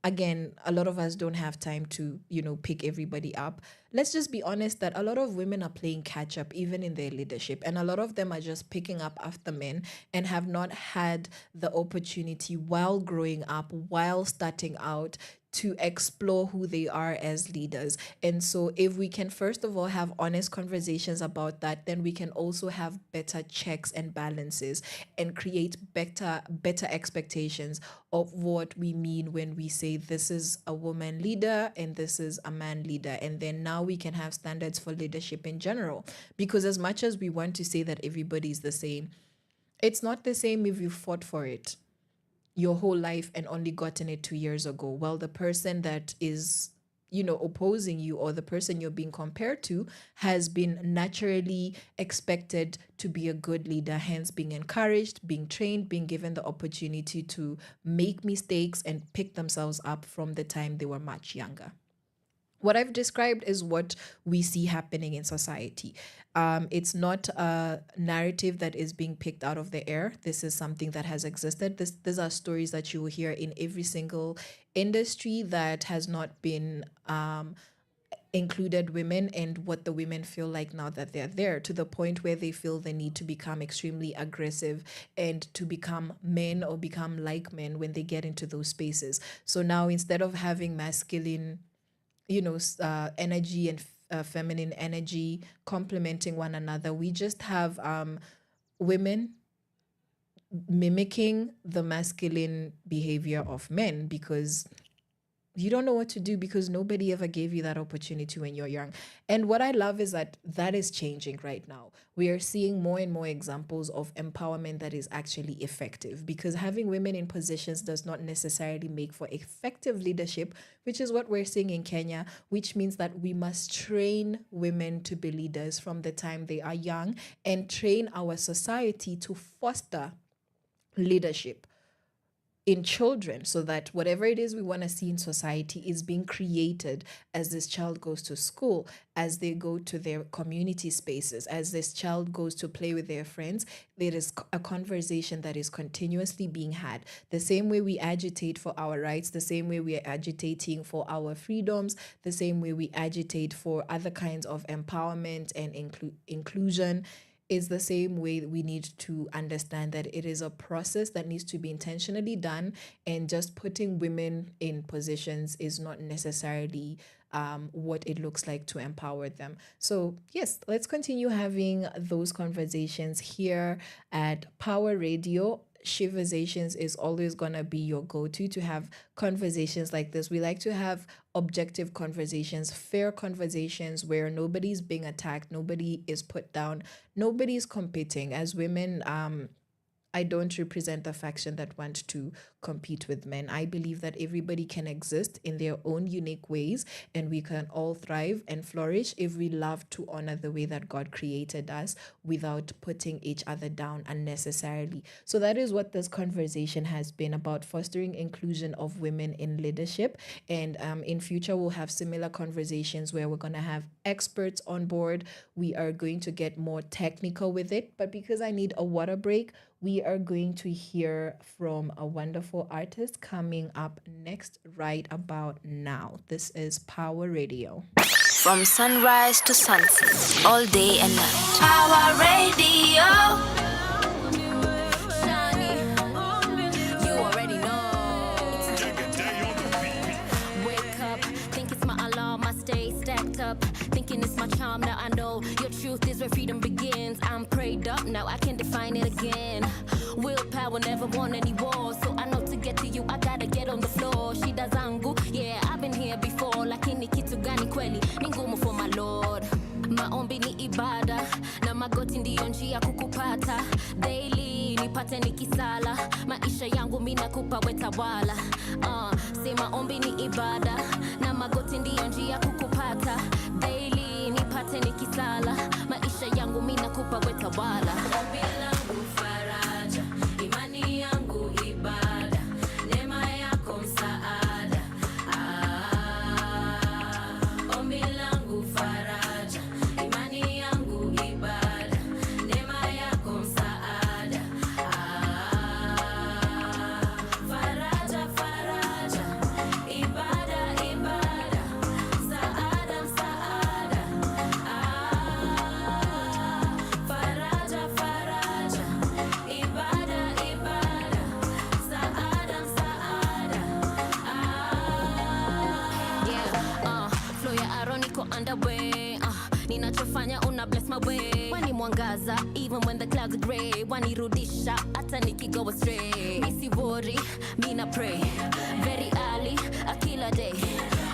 again, a lot of us don't have time to, pick everybody up. Let's just be honest that a lot of women are playing catch up even in their leadership. And a lot of them are just picking up after men and have not had the opportunity while growing up, while starting out, to explore who they are as leaders. And so if we can first of all have honest conversations about that, then we can also have better checks and balances and create better expectations of what we mean when we say this is a woman leader and this is a man leader. And then now we can have standards for leadership in general. Because as much as we want to say that everybody's the same, it's not the same if you fought for it your whole life and only gotten it 2 years ago. Well, the person that is, opposing you, or the person you're being compared to, has been naturally expected to be a good leader, hence being encouraged, being trained, being given the opportunity to make mistakes and pick themselves up from the time they were much younger. What I've described is what we see happening in society. It's not a narrative that is being picked out of the air. This is something that has existed. These are stories that you will hear in every single industry that has not been included women, and what the women feel like now that they're there, to the point where they feel the need to become extremely aggressive and to become men or become like men when they get into those spaces. So now, instead of having masculine energy and feminine energy complementing one another, we just have women mimicking the masculine behavior of men, because you don't know what to do, because nobody ever gave you that opportunity when you're young. And what I love is that is changing right now. We are seeing more and more examples of empowerment that is actually effective, because having women in positions does not necessarily make for effective leadership, which is what we're seeing in Kenya, which means that we must train women to be leaders from the time they are young, and train our society to foster leadership. in children, so that whatever it is we want to see in society is being created as this child goes to school, as they go to their community spaces, as this child goes to play with their friends. There is a conversation that is continuously being had. The same way we agitate for our rights, the same way we are agitating for our freedoms, the same way we agitate for other kinds of empowerment and inclusion, is the same way we need to understand that it is a process that needs to be intentionally done, and just putting women in positions is not necessarily what it looks like to empower them. So yes, let's continue having those conversations here at Power Radio. Sheversations is always going to be your go-to to have conversations like this. We like to have objective conversations, fair conversations where nobody's being attacked, nobody is put down, nobody's competing. As women, I don't represent the faction that want to compete with men. I believe that everybody can exist in their own unique ways, and we can all thrive and flourish if we love to honor the way that God created us without putting each other down unnecessarily. So that is what this conversation has been about, fostering inclusion of women in leadership. And in future, we'll have similar conversations where we're going to have experts on board. We are going to get more technical with it. But because I need a water break, we are going to hear from a wonderful artist coming up next right about now. This is Power Radio. From sunrise to sunset, all day and night. Power Radio. You already know. Wake up, think it's my alarm, I stay stacked up. Thinking it's my charm, now I know your truth is where freedom begins. I'm prayed up, now I can define it again. Willpower never won any war, so I know to get to you I gotta get on the floor. Shida zangu, yeah, I've been here before, lakini kitu gani kweli ni ngumu for my Lord. Maombi ni ibada na magoti ndiyo njia kukupata. Daily nipate nikisala, maisha yangu mimi nakupa wetawala. Say maombi ni ibada na magoti ndiyo njia kukupata. Daily nipate nikisala, maisha yangu mimi nakupa wetawala. Ombi langu faraja, imani yangu ibada, neema yako msaada. Ombi langu faraja, imani yangu ibada, neema yako msaada. Faraja, faraja, ibada, ibada, msaada, msaada. Faraja, faraja, ibada, ibada, msaada, msaada. Yeah, flow ya aroniko underway. Ninachofanya una bless my way. Wani mwangaza, even when the clouds are gray. Wanirudisha, hata nikigo astray. Misi worry, mina pray. Very early, a killer day.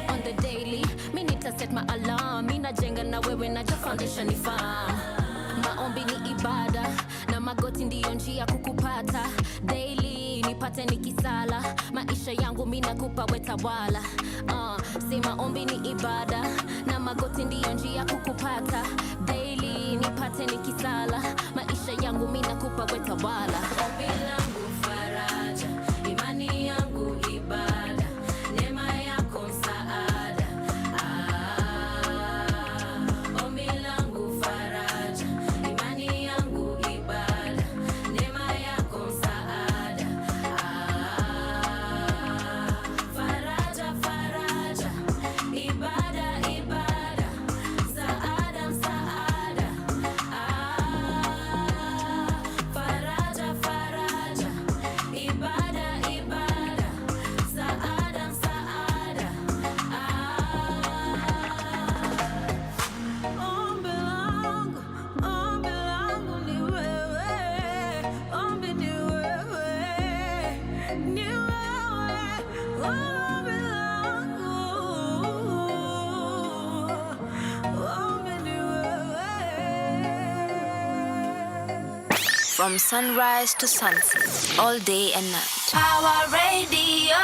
On the daily, mi nita set my alarm. Mina jenga na wewe na jo foundation ni farm. Maombi ni ibada na magoti ndiyo njia kukupata. Daily nipate nikisala, maisha yangu mimi nakupa wetawala. Say maombi ni ibada na magoti ndiyo njia kukupata. Daily nipate nikisala, maisha yangu mimi nakupa wetawala. Ombi langu faraja, imani yangu ibada, neema yako msaada. Ombi langu faraja, imani yangu ibada, neema yako msaada. Faraja, faraja, ibada, ibada, msaada, msaada. Faraja, faraja, ibada, ibada, msaada, msaada. Ombi langu ni wewe, ombi ni wewe, ni wewe, ombi langu, ombi ni wewe. From sunrise to sunset, all day and night. Power Radio.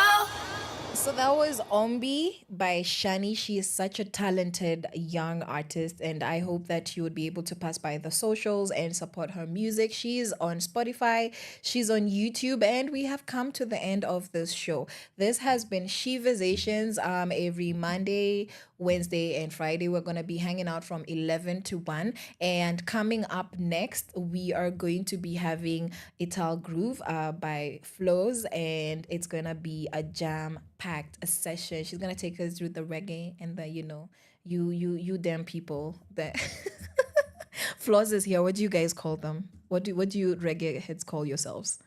So that was Ombi by Shani. She is such a talented young artist, and I hope that you would be able to pass by the socials and support her music. She is on Spotify, she's on YouTube, and we have come to the end of this show. This has been Sheversations. Every Monday, Wednesday, and Friday, we're gonna be hanging out from 11 to 1. And coming up next, we are going to be having Ital Groove by Flows, and it's gonna be a jam-packed session. She's gonna take us through the reggae and the you damn people that Flows is here. What do you guys call them? What do you reggae heads call yourselves?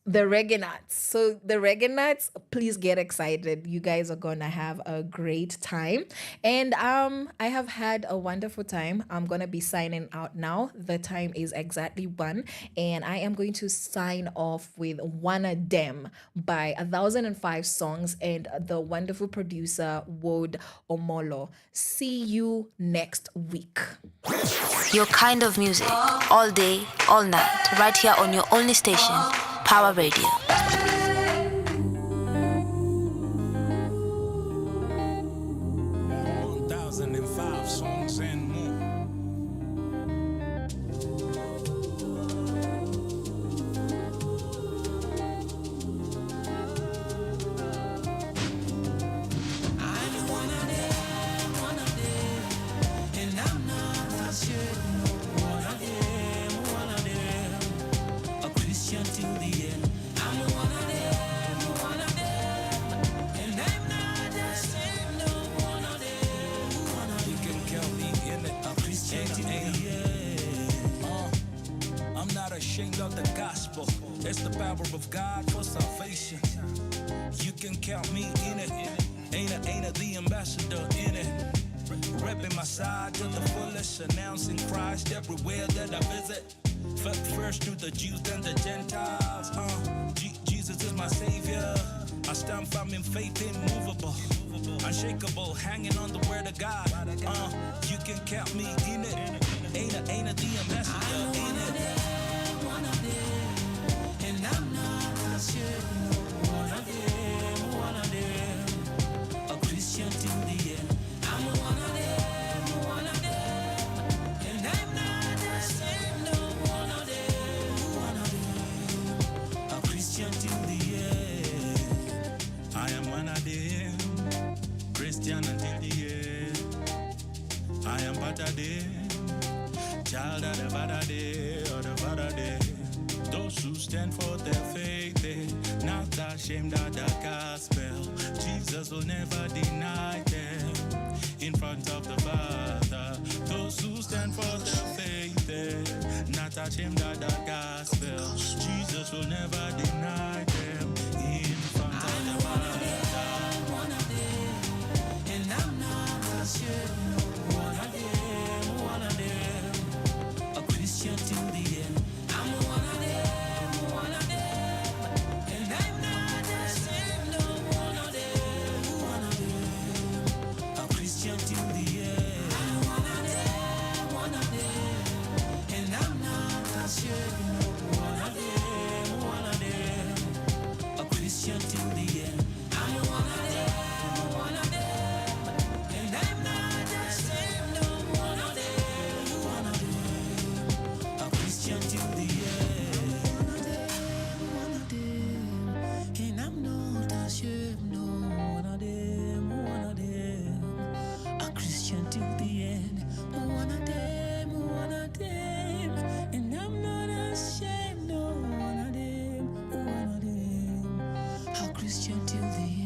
The reggae nuts. So the reggae nuts, please get excited. You guys are gonna have a great time. And I have had a wonderful time. I'm gonna be signing out now. The time is exactly 1, and I am going to sign off with One of Them by 1005 Songs and the wonderful producer Wode Omolo. See you next week. Your kind of music, all day, all night, right here on your only station, Power Radio. 1005 songs and more. I'm one of them, and I'm not ashamed. One of them, a Christian till the end. I'm one of them, and I'm not ashamed. No, one of them. You can count me in it. A Christian till the end. I'm not ashamed of the gospel. It's the power of God for salvation. You can count me in it. Ain't the ambassador in it. Repping my side to the fullest, announcing Christ everywhere that I visit. First to the Jews, then the Gentiles. Jesus is my savior. I stand firm in faith, immovable, unshakable, hanging on the word of God. You can count me in it. Ain't the ambassador in it. One of them, and I'm not ashamed. One of them, a Christian till the end. I'm one of them, and I'm not ashamed. No, one of them, a Christian till the end. I am one of them, Christian until the end. I am but a day, child of the bad day, or the bad day. Those who stand for their faith, they not ashamed of the gospel. Jesus will never deny them in front of the Father. Those who stand for their faith, they not ashamed of the gospel. Jesus will never deny them in front of the Father. One of them, and I'm not ashamed. One of them, a Christian till the end. I'm one of them, and I'm not ashamed. No, one of them, a Christian till the end. I'm one of them, and I'm not ashamed. One of them, a Christian till the end. I'm one of them, and I'm not ashamed. No, one of them, a Christian till the end. One of them, and I'm not ashamed. No, one of them, a Christian till the end. One of them, and I'm not ashamed. No, one of them, a Christian till the end.